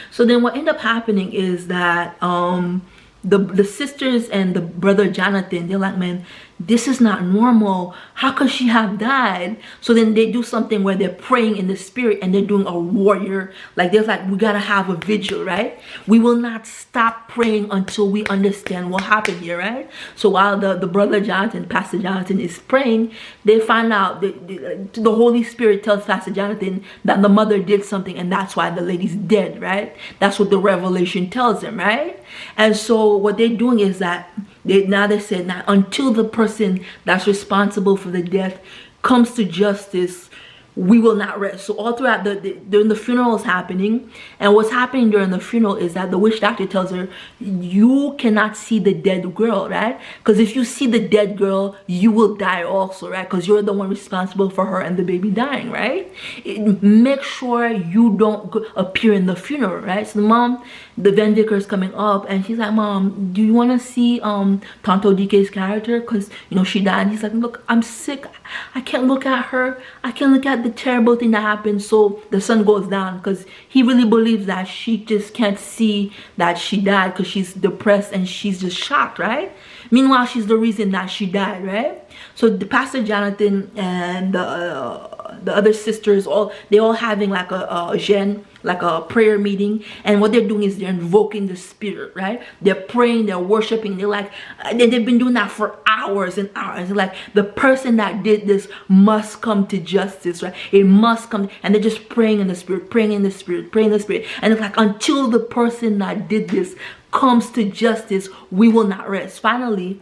So then what ended up happening is that the sisters and the brother Jonathan, they're like, man, this is not normal. How could she have died? So then they do something where they're praying in the spirit, and they're doing a warrior. Like, they're like, we gotta have a vigil, right? We will not stop praying until we understand what happened here, right? So while the brother Jonathan, Pastor Jonathan, is praying, they find out the Holy Spirit tells Pastor Jonathan that the mother did something, and that's why the lady's dead, right? That's what the revelation tells them, right? And so what they're doing is that they said, now until the person that's responsible for the death comes to justice, we will not rest. So all throughout during the funeral is happening, and what's happening during the funeral is that the witch doctor tells her, you cannot see the dead girl, right? Because if you see the dead girl, you will die also, right? Because you're the one responsible for her and the baby dying, right? Make sure you don't appear in the funeral, right? So the mom, the Vicker is coming up, and she's like, Mom, do you want to see Tonto Dikeh's character? Because, you know, she died. And he's like, look, I'm sick. I can't look at her. I can't look at the terrible thing that happened. So the sun goes down, because he really believes that she just can't see that she died because she's depressed and she's just shocked, right? Meanwhile, she's the reason that she died, right? So the Pastor Jonathan and the other sisters, they're all having like a prayer meeting, and what they're doing is they're invoking the spirit, right? They're praying, they're worshiping, they've been doing that for hours and hours. Like, the person that did this must come to justice, right? It must come, and they're just praying in the spirit, praying in the spirit, praying in the spirit, and it's like, until the person that did this comes to justice, we will not rest. Finally,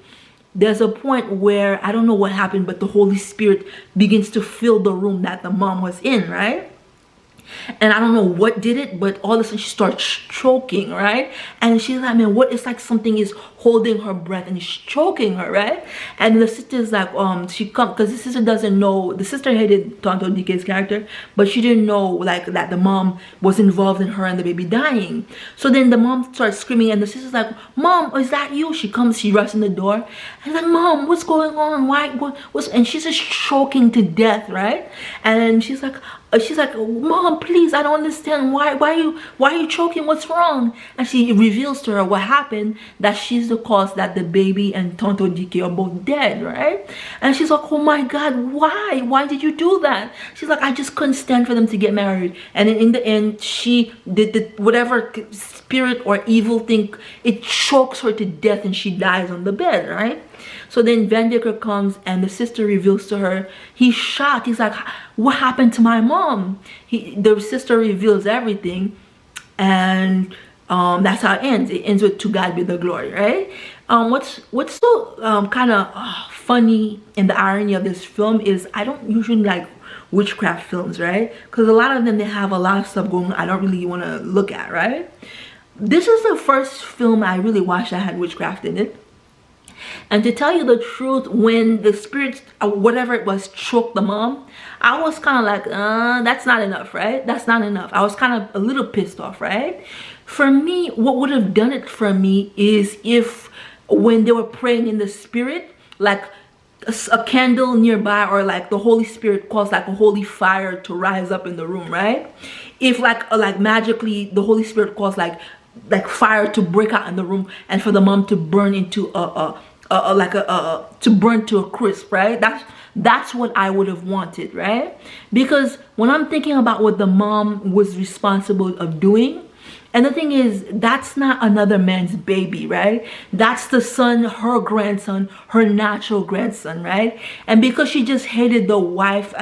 there's a point where, I don't know what happened, but the Holy Spirit begins to fill the room that the mom was in, right? And I don't know what did it, but all of a sudden she starts choking, right? And she's like, man, what? It's like something is holding her breath and it's choking her, right? And the sister's like, she come, because the sister doesn't know, the sister hated Tonto Dikeh's character, but she didn't know, like, that the mom was involved in her and the baby dying. So then the mom starts screaming, and the sister's like, Mom, is that you? She comes, she rushes in the door, and like, Mom, what's going on? What's, and she's just choking to death, right? And she's like, Mom, please, I don't understand. Why are you choking? What's wrong? And she reveals to her what happened, that she's the cause that the baby and Tonto Dikeh are both dead, right? And she's like, oh my God, why did you do that? She's like, I just couldn't stand for them to get married. And in the end, she did whatever spirit or evil thing, it chokes her to death, and she dies on the bed, right? So then Vicker comes, and the sister reveals to her, he's shocked. He's like, what happened to my mom? The sister reveals everything, and that's how it ends. It ends with, to God be the glory, right? What's so kind of funny in the irony of this film is I don't usually like witchcraft films, right? Because a lot of them, they have a lot of stuff going on I don't really want to look at, right? This is the first film I really watched that had witchcraft in it. And to tell you the truth, when the spirit, whatever it was, choked the mom, I was kind of like, that's not enough, right? That's not enough. I was kind of a little pissed off, right? For me, what would have done it for me is if when they were praying in the spirit, like a candle nearby, or like the Holy Spirit caused like a holy fire to rise up in the room, right? If like magically the Holy Spirit caused like fire to break out in the room and for the mom to burn into to burn to a crisp, right? That's what I would have wanted, right? Because when I'm thinking about what the mom was responsible of doing, and the thing is, that's not another man's baby, right? That's the son, her grandson, her natural grandson, right? And because she just hated the wife,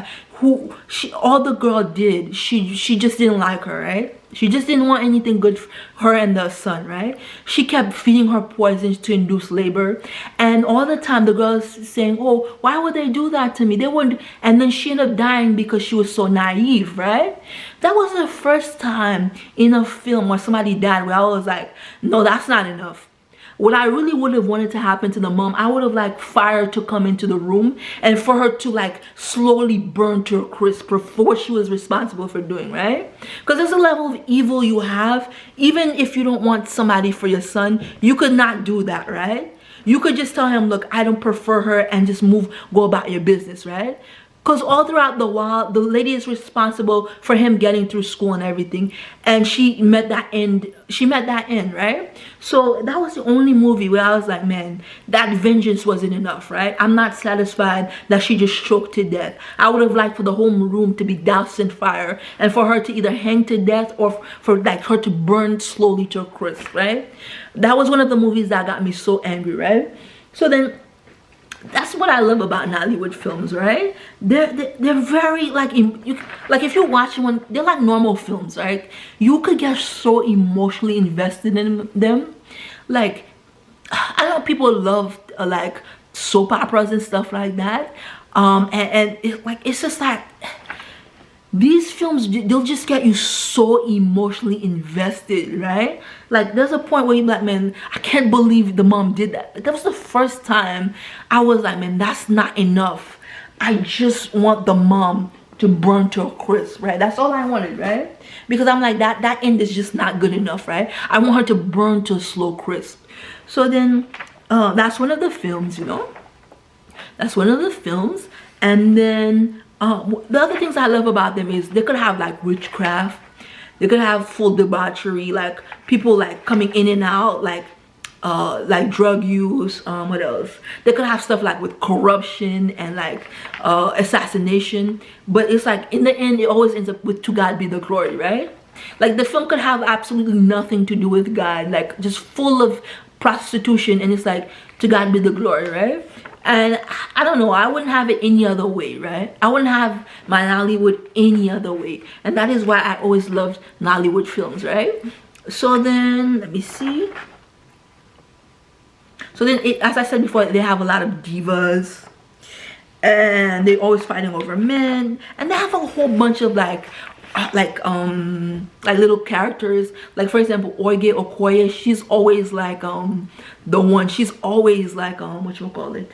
all the girl did, she just didn't like her, right? She just didn't want anything good for her and the son, right? She kept feeding her poisons to induce labor. And all the time the girl's saying, oh, why would they do that to me? They wouldn't. And then she ended up dying because she was so naive, right? That was the first time in a film where somebody died where I was like, no, that's not enough. What I really would have wanted to happen to the mom, I would have like fire to come into the room and for her to like slowly burn to a crisp for what she was responsible for doing, right? Because there's a level of evil you have. Even if you don't want somebody for your son, you could not do that, right? You could just tell him, look, I don't prefer her, and just go about your business, right? Because all throughout the while, the lady is responsible for him getting through school and everything. And she met that end. She met that end, right? So that was the only movie where I was like, man, that vengeance wasn't enough, right? I'm not satisfied that she just choked to death. I would have liked for the whole room to be doused in fire and for her to either hang to death or for like her to burn slowly to a crisp, right? That was one of the movies that got me so angry, right? So then, that's what I love about Nollywood films, right? They're very like if you're watching one, they're like normal films, right? You could get so emotionally invested in them. Like, I know people love like soap operas and stuff like that, and it's just like these films, they'll just get you so emotionally invested, right? Like, there's a point where you're like, man, I can't believe the mom did that. Like, that was the first time I was like, man, that's not enough. I just want the mom to burn to a crisp, right? That's all I wanted, right? Because I'm like, that end is just not good enough, right? I want her to burn to a slow crisp. So then, that's one of the films, you know? That's one of the films. And then, the other things I love about them is they could have like witchcraft, they could have full debauchery, like people like coming in and out, like drug use. What else? They could have stuff like with corruption and like assassination, but it's like in the end it always ends up with "to God be the glory," right? Like the film could have absolutely nothing to do with God, like just full of prostitution, and it's like "to God be the glory," right? And I don't know, I wouldn't have it any other way, right? I wouldn't have my Nollywood any other way. And that is why I always loved Nollywood films, right? So then, let me see. So then, as I said before, they have a lot of divas. And they're always fighting over men. And they have a whole bunch of like little characters. Like, for example, Oge Okoye, she's always like the one. She's always like whatchamacallit.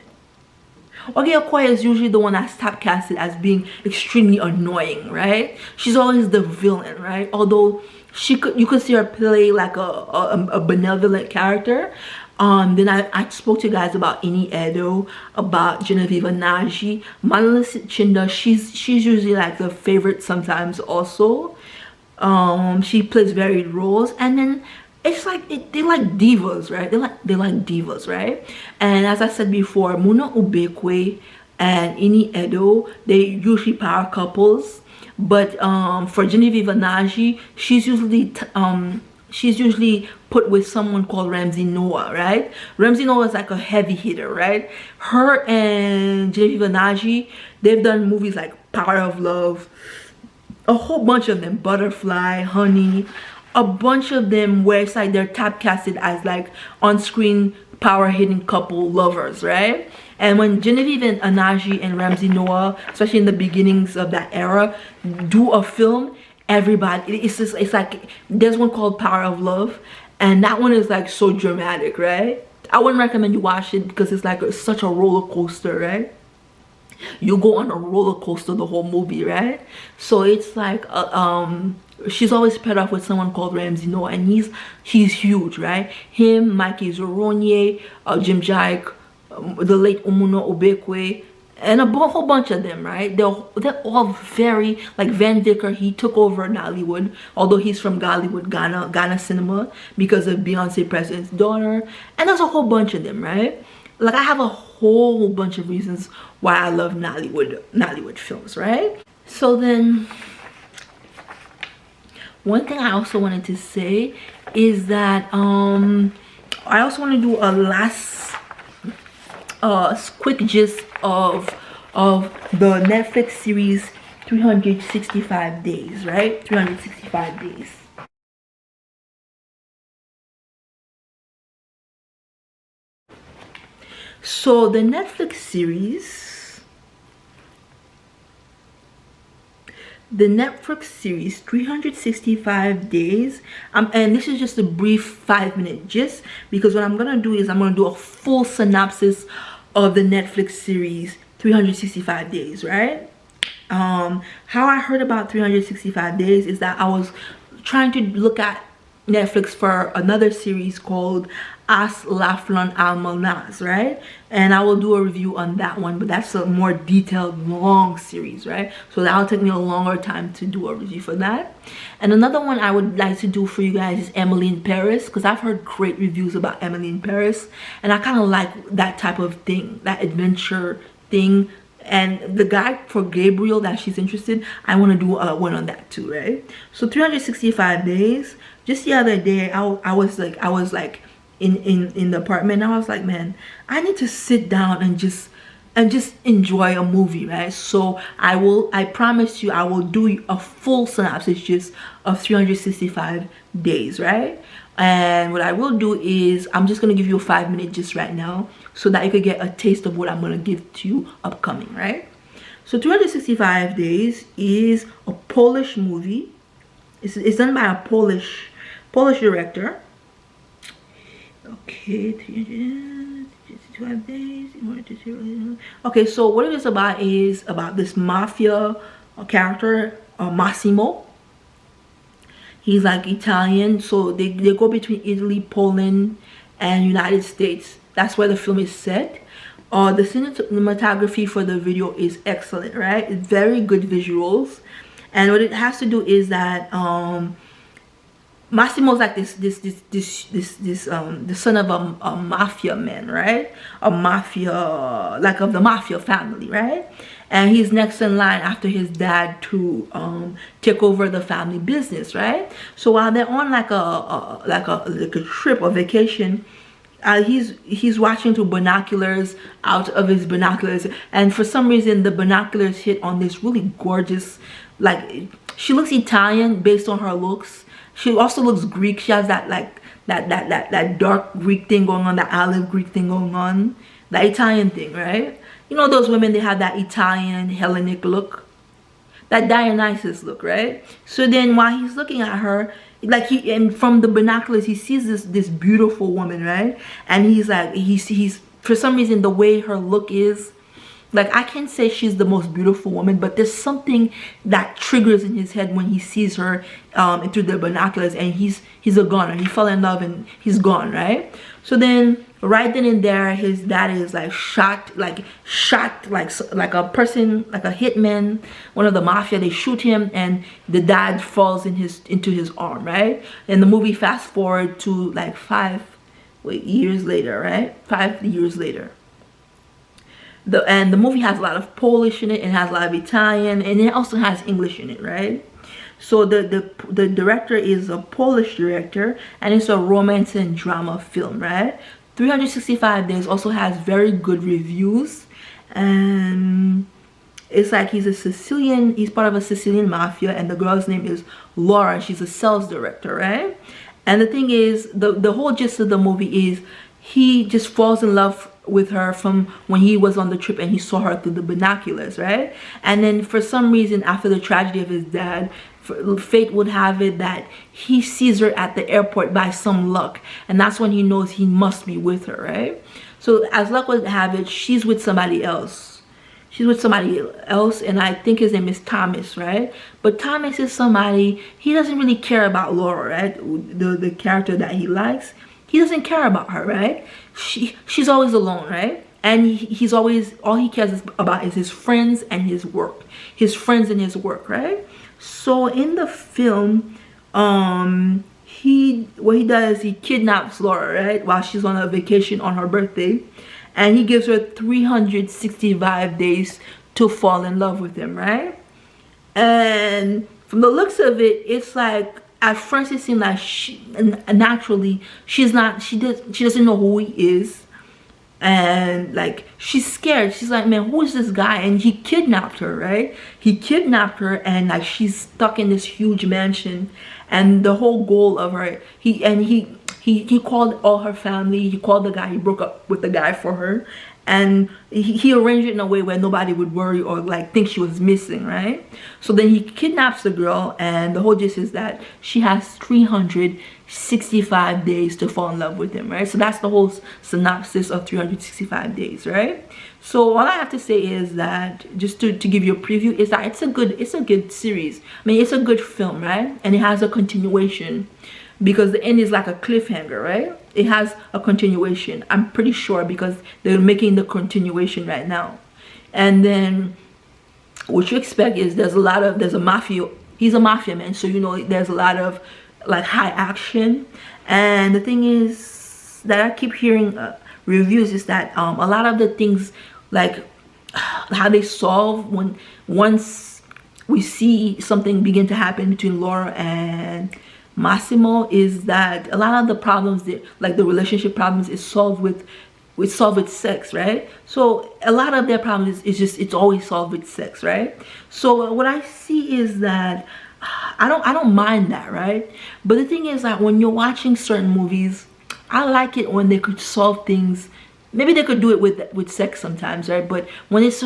Oge Okoye is usually the one that's typecasted as being extremely annoying, right? She's always the villain, right? Although you could see her play like a benevolent character. Then I spoke to you guys about Edo, about Genevieve Nnaji, Monalisa Chinda. She's usually like the favorite sometimes also. She plays varied roles, and then it's like they like divas, right? They like divas, right? And as I said before, Obiekwe and Edo, they usually power couples. But for Genevieve Nnaji, she's usually put with someone called Ramsey Nouah, right? Ramsey Nouah is like a heavy hitter, right? Her and Genevieve Nnaji, they've done movies like Power of Love, a whole bunch of them, Butterfly, Honey, a bunch of them where it's like they're typecasted as like on-screen power hitting couple lovers, right? And when Genevieve Nnaji and Ramsey Nouah, especially in the beginnings of that era, do a film, everybody, it's like, there's one called Power of Love, and that one is like so dramatic, right? I wouldn't recommend you watch it because it's like such a roller coaster, right? You go on a roller coaster the whole movie, right? So it's like she's always paired up with someone called Ramsey Nouah, and he's huge, right? Him, Mike Ezuruonye, Jim Jike, the late Obiekwe, and a whole bunch of them, right? They're all very, like Van Vicker, he took over Nollywood, although he's from Ghollywood, Ghana cinema, because of Beyonce President's daughter, and there's a whole bunch of them, right? Like, I have a whole bunch of reasons why I love Nollywood films, right? So then, one thing I also wanted to say is that I also want to do a last quick gist of the Netflix series 365 Days, right? 365 Days. So the Netflix series, 365 Days, and this is just a brief 5-minute gist, because what I'm gonna do is I'm gonna do a full synopsis of the Netflix series 365 Days, right? How I heard about 365 Days is that I was trying to look at Netflix for another series called As Laflon Almanas, right? And I will do a review on that one, but that's a more detailed, long series, right? So that'll take me a longer time to do a review for that. And another one I would like to do for you guys is Emily in Paris, because I've heard great reviews about Emily in Paris, and I kind of like that type of thing, that adventure thing. And the guy for Gabriel that she's interested, I want to do one on that too, right? So 365 Days. Just the other day, I was like in the apartment, and I was like, man, I need to sit down and just enjoy a movie, right? So I promise you, I will do a full synopsis just of 365 Days, right? And what I will do is I'm just gonna give you a 5-minute gist right now, so that you could get a taste of what I'm gonna give to you upcoming, right? So 365 Days is a Polish movie. It's done by a Polish director. Okay, 365 days. Okay, so what it is about this mafia character, Massimo. He's like Italian, so they go between Italy, Poland, and United States. That's where the film is set. The cinematography for the video is excellent, right? It's very good visuals, and what it has to do is that Massimo's like the son of a mafia man, right? Like of the mafia family, right? And he's next in line after his dad to take over the family business, right? So while they're on like a trip or vacation, he's watching through binoculars, out of his binoculars, and for some reason the binoculars hit on this really gorgeous, like, she looks Italian based on her looks. She also looks Greek. She has that that dark Greek thing going on, that olive Greek thing going on, the Italian thing, right? You know those women, they have that Italian Hellenic look, that Dionysus look, right? So then while he's looking at her, like and from the binoculars he sees this beautiful woman, right? And he's like, he's for some reason, the way her look is, like, I can't say she's the most beautiful woman, but there's something that triggers in his head when he sees her through the binoculars, and he's a goner. He fell in love and he's gone, right? So then right then and there, his dad is like shot like a person, like a hitman, one of the mafia. They shoot him, and the dad falls into his arm, right? And the movie fast forward to like 5 years later, right? 5 years later. And the movie has a lot of Polish in it, and has a lot of Italian, and it also has English in it, right? So the director is a Polish director, and it's a romance and drama film, right? 365 Days also has very good reviews, and it's like he's part of a Sicilian mafia, and the girl's name is Laura. She's a sales director, right? And the thing is, the whole gist of the movie is he just falls in love with her from when he was on the trip and he saw her through the binoculars, right? And then for some reason, after the tragedy of his dad, fate would have it that he sees her at the airport by some luck, and that's when he knows he must be with her, right? So as luck would have it, she's with somebody else. She's with somebody else, and I think his name is Thomas, right? But Thomas is somebody, he doesn't really care about Laura, right? The character that he likes. He doesn't care about her, right? She's always alone, right? And he's always, all he cares about is his friends and his work. His friends and his work, right? So in the film, what he does, he kidnaps Laura, right? While she's on a vacation on her birthday. And he gives her 365 days to fall in love with him, right? And from the looks of it, it's like, at first it seemed like naturally she doesn't know who he is, and like she's scared. She's like, man, who is this guy? And he kidnapped her, right? He kidnapped her, and like she's stuck in this huge mansion, and the whole goal of her, he called all her family. He called the guy. He broke up with the guy for her, and he arranged it in a way where nobody would worry or like think she was missing, right? So then he kidnaps the girl, and the whole gist is that she has 365 days to fall in love with him, right? So that's the whole synopsis of 365 days, right? So all I have to say is that, just to give you a preview, is that it's a good series. I mean, it's a good film, right? And it has a continuation, because the end is like a cliffhanger, right? It has a continuation, I'm pretty sure, because they're making the continuation right now. And then what you expect is he's a mafia man, so you know there's a lot of like high action. And the thing is that I keep hearing reviews is that a lot of the things, like how they solve once we see something begin to happen between Laura and Massimo, is that a lot of the problems, like the relationship problems, is solved with sex, right? So a lot of their problems is just, it's always solved with sex, right? So what I see is that I don't mind that, right? But the thing is that when you're watching certain movies, I like it when they could solve things. Maybe they could do it with sex sometimes, right? But when it's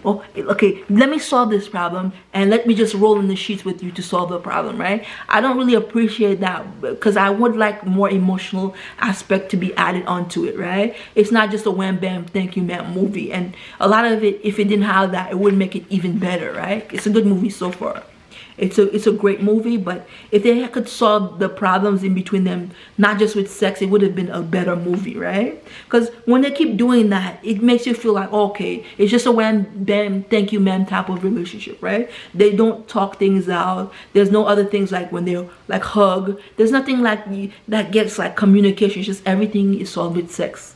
okay, let me solve this problem and let me just roll in the sheets with you to solve the problem, right? I don't really appreciate that, because I would like more emotional aspect to be added onto it, right? It's not just a wham bam thank you ma'am movie. And a lot of it, if it didn't have that, it would make it even better, right? It's a good movie so far. It's a great movie, but if they could solve the problems in between them, not just with sex, it would have been a better movie, right? Because when they keep doing that, it makes you feel like, okay, it's just a wham bam thank you ma'am type of relationship, right? They don't talk things out. There's no other things like when they like hug. There's nothing like that gets like communication. It's just everything is solved with sex.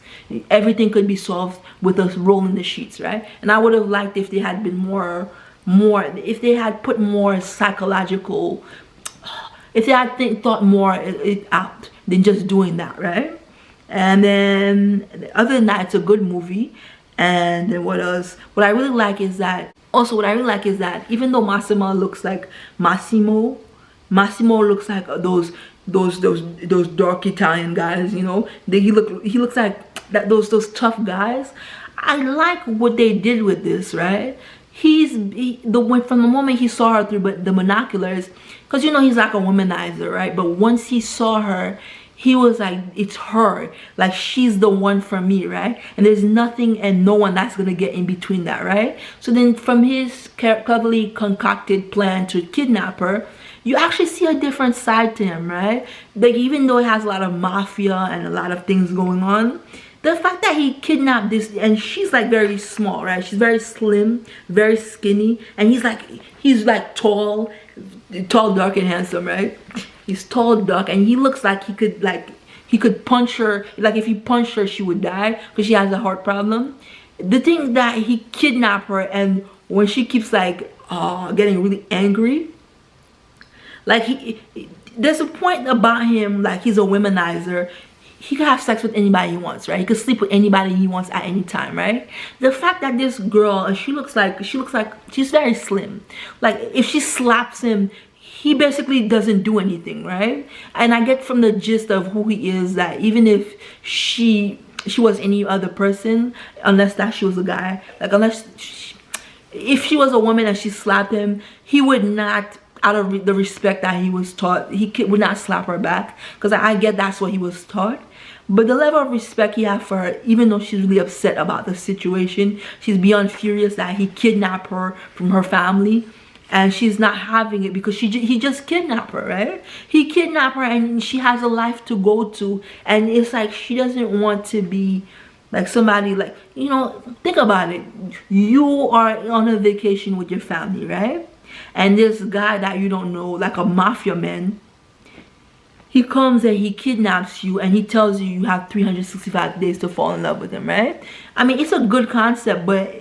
Everything could be solved with us rolling the sheets, right? And I would have liked if they had been more, if they had put more psychological, if they had thought more it out than just doing that, right? And then other than that, it's a good movie. And then what else? What I really like is that even though Massimo looks like Massimo looks like those dark Italian guys, you know, he looks like that, those tough guys. I like what they did with this, right? From the moment he saw her through the binoculars, because you know he's like a womanizer, right? But once he saw her, he was like, it's her, like she's the one for me, right? And there's nothing and no one that's gonna get in between that, right? So then from his cleverly concocted plan to kidnap her, you actually see a different side to him, right? Like, even though it has a lot of mafia and a lot of things going on, the fact that he kidnapped this, and she's like very small, right? She's very slim, very skinny, and he's like tall, dark, and handsome, right? He's tall, dark, and he looks like he could punch her. Like if he punched her, she would die because she has a heart problem. The thing that he kidnapped her, and when she keeps like getting really angry, like there's a point about him, like he's a womanizer. He could have sex with anybody he wants, right? He could sleep with anybody he wants at any time, right? The fact that this girl, she looks like she's very slim. Like if she slaps him, he basically doesn't do anything, right? And I get from the gist of who he is that even if she was any other person, unless that she was a guy, like if she was a woman and she slapped him, he would not, out of the respect that he was taught, would not slap her back, because I get that's what he was taught. But the level of respect he had for her, even though she's really upset about the situation, she's beyond furious that he kidnapped her from her family, and she's not having it because he just kidnapped her, right? He kidnapped her and she has a life to go to, and it's like she doesn't want to be like somebody, like, you know, think about it. You are on a vacation with your family, right? And this guy that you don't know, like a mafia man, he comes and he kidnaps you and he tells you you have 365 days to fall in love with him, right? I mean, it's a good concept, but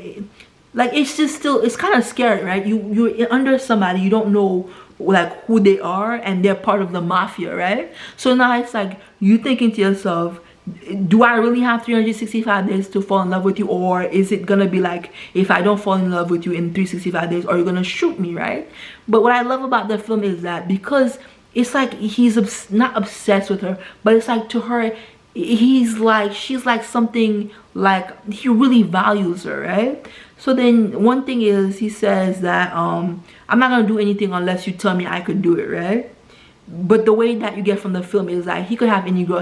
like, it's just still, it's kind of scary, right? You're under somebody, you don't know like who they are, and they're part of the mafia, right? So now it's like you thinking to yourself, do I really have 365 days to fall in love with you? Or is it gonna be like, if I don't fall in love with you in 365 days, are you gonna shoot me, right? But what I love about the film is that because it's like he's not obsessed with her, but it's like to her, she's like something, like he really values her, right? So then one thing is, he says that I'm not gonna do anything unless you tell me I could do it, right? But the way that you get from the film is like he could have any girl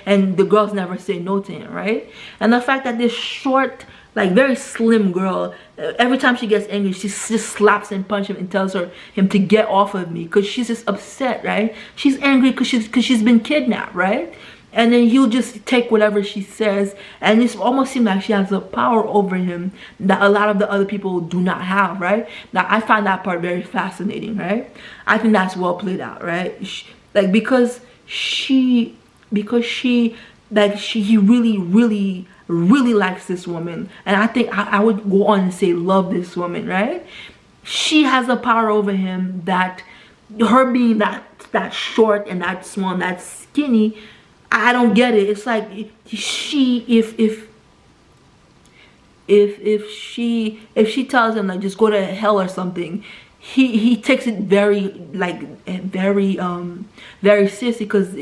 and the girls never say no to him, right? And the fact that this short, like very slim girl, every time she gets angry, she just slaps and punches him and tells him to get off of me, because she's just upset, right? She's angry because she's been kidnapped, right? And then he'll just take whatever she says, and it almost seems like she has a power over him that a lot of the other people do not have, right? Now I find that part very fascinating, right? I think that's well played out, right? Like because he really likes this woman, and I think I would go on and say love this woman, right? She has a power over him that her being that short and that small and that skinny, I don't get it. It's like if she tells him like just go to hell or something, he takes it very seriously, because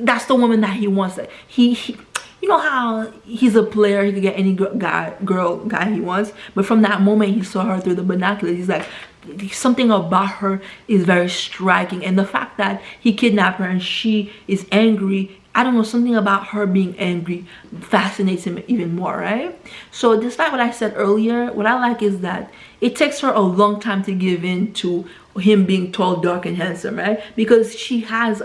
that's the woman that he wants. He you know how he's a player, he could get any guy he wants, but from that moment he saw her through the binoculars, he's like, something about her is very striking. And the fact that he kidnapped her and she is angry, I don't know, something about her being angry fascinates him even more, right? So despite what I said earlier, what I like is that it takes her a long time to give in to him being tall, dark, and handsome, right? Because she has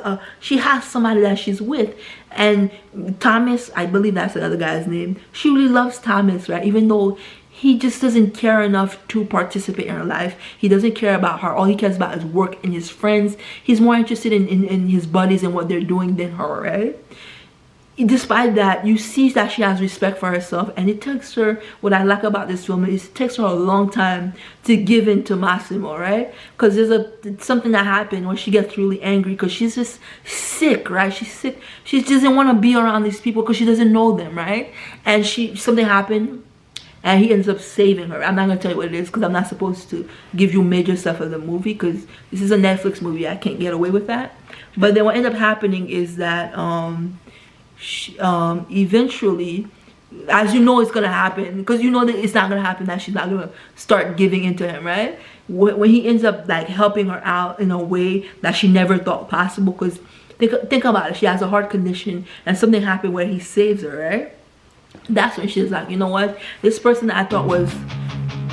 somebody that she's with. And Thomas, I believe that's the other guy's name, she really loves Thomas, right? Even though he just doesn't care enough to participate in her life. He doesn't care about her. All he cares about is work and his friends. He's more interested in his buddies and what they're doing than her, right? Despite that, you see that she has respect for herself, and it takes her, what I like about this film is it takes her a long time to give in to Massimo, right? Because there's something that happened where she gets really angry because she's just sick, right? She's sick. She doesn't want to be around these people because she doesn't know them, right? And something happened, and he ends up saving her. I'm not going to tell you what it is because I'm not supposed to give you major stuff of the movie, because this is a Netflix movie. I can't get away with that. But then what ended up happening is that eventually, as you know it's going to happen, because you know that it's not going to happen, that she's not going to start giving into him, right? When he ends up like helping her out in a way that she never thought possible, because think about it, she has a heart condition and something happened where he saves her, right? That's when she's like, you know what, this person that I thought was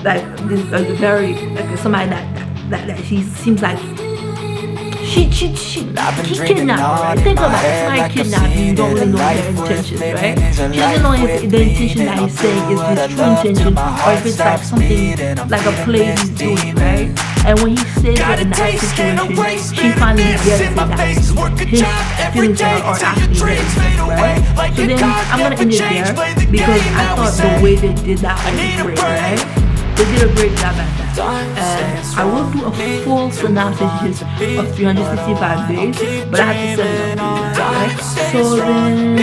like this very like somebody that she seems like she kidnapped her, right? Think about it, somebody kidnapped you, you don't really know their intentions, right? She doesn't know if the intention that he's saying is his true intention, or if it's like something like a play he's doing, right? And when he says that in that situation, she finally gets it that his feelings are actually real, right? So then I'm gonna end it there, because I thought the way they did that was great, right? They did a great job at that. And I will do a full synopsis of 365 days, but I have to set it up, right? So then,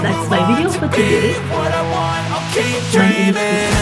that's my video for today. My name is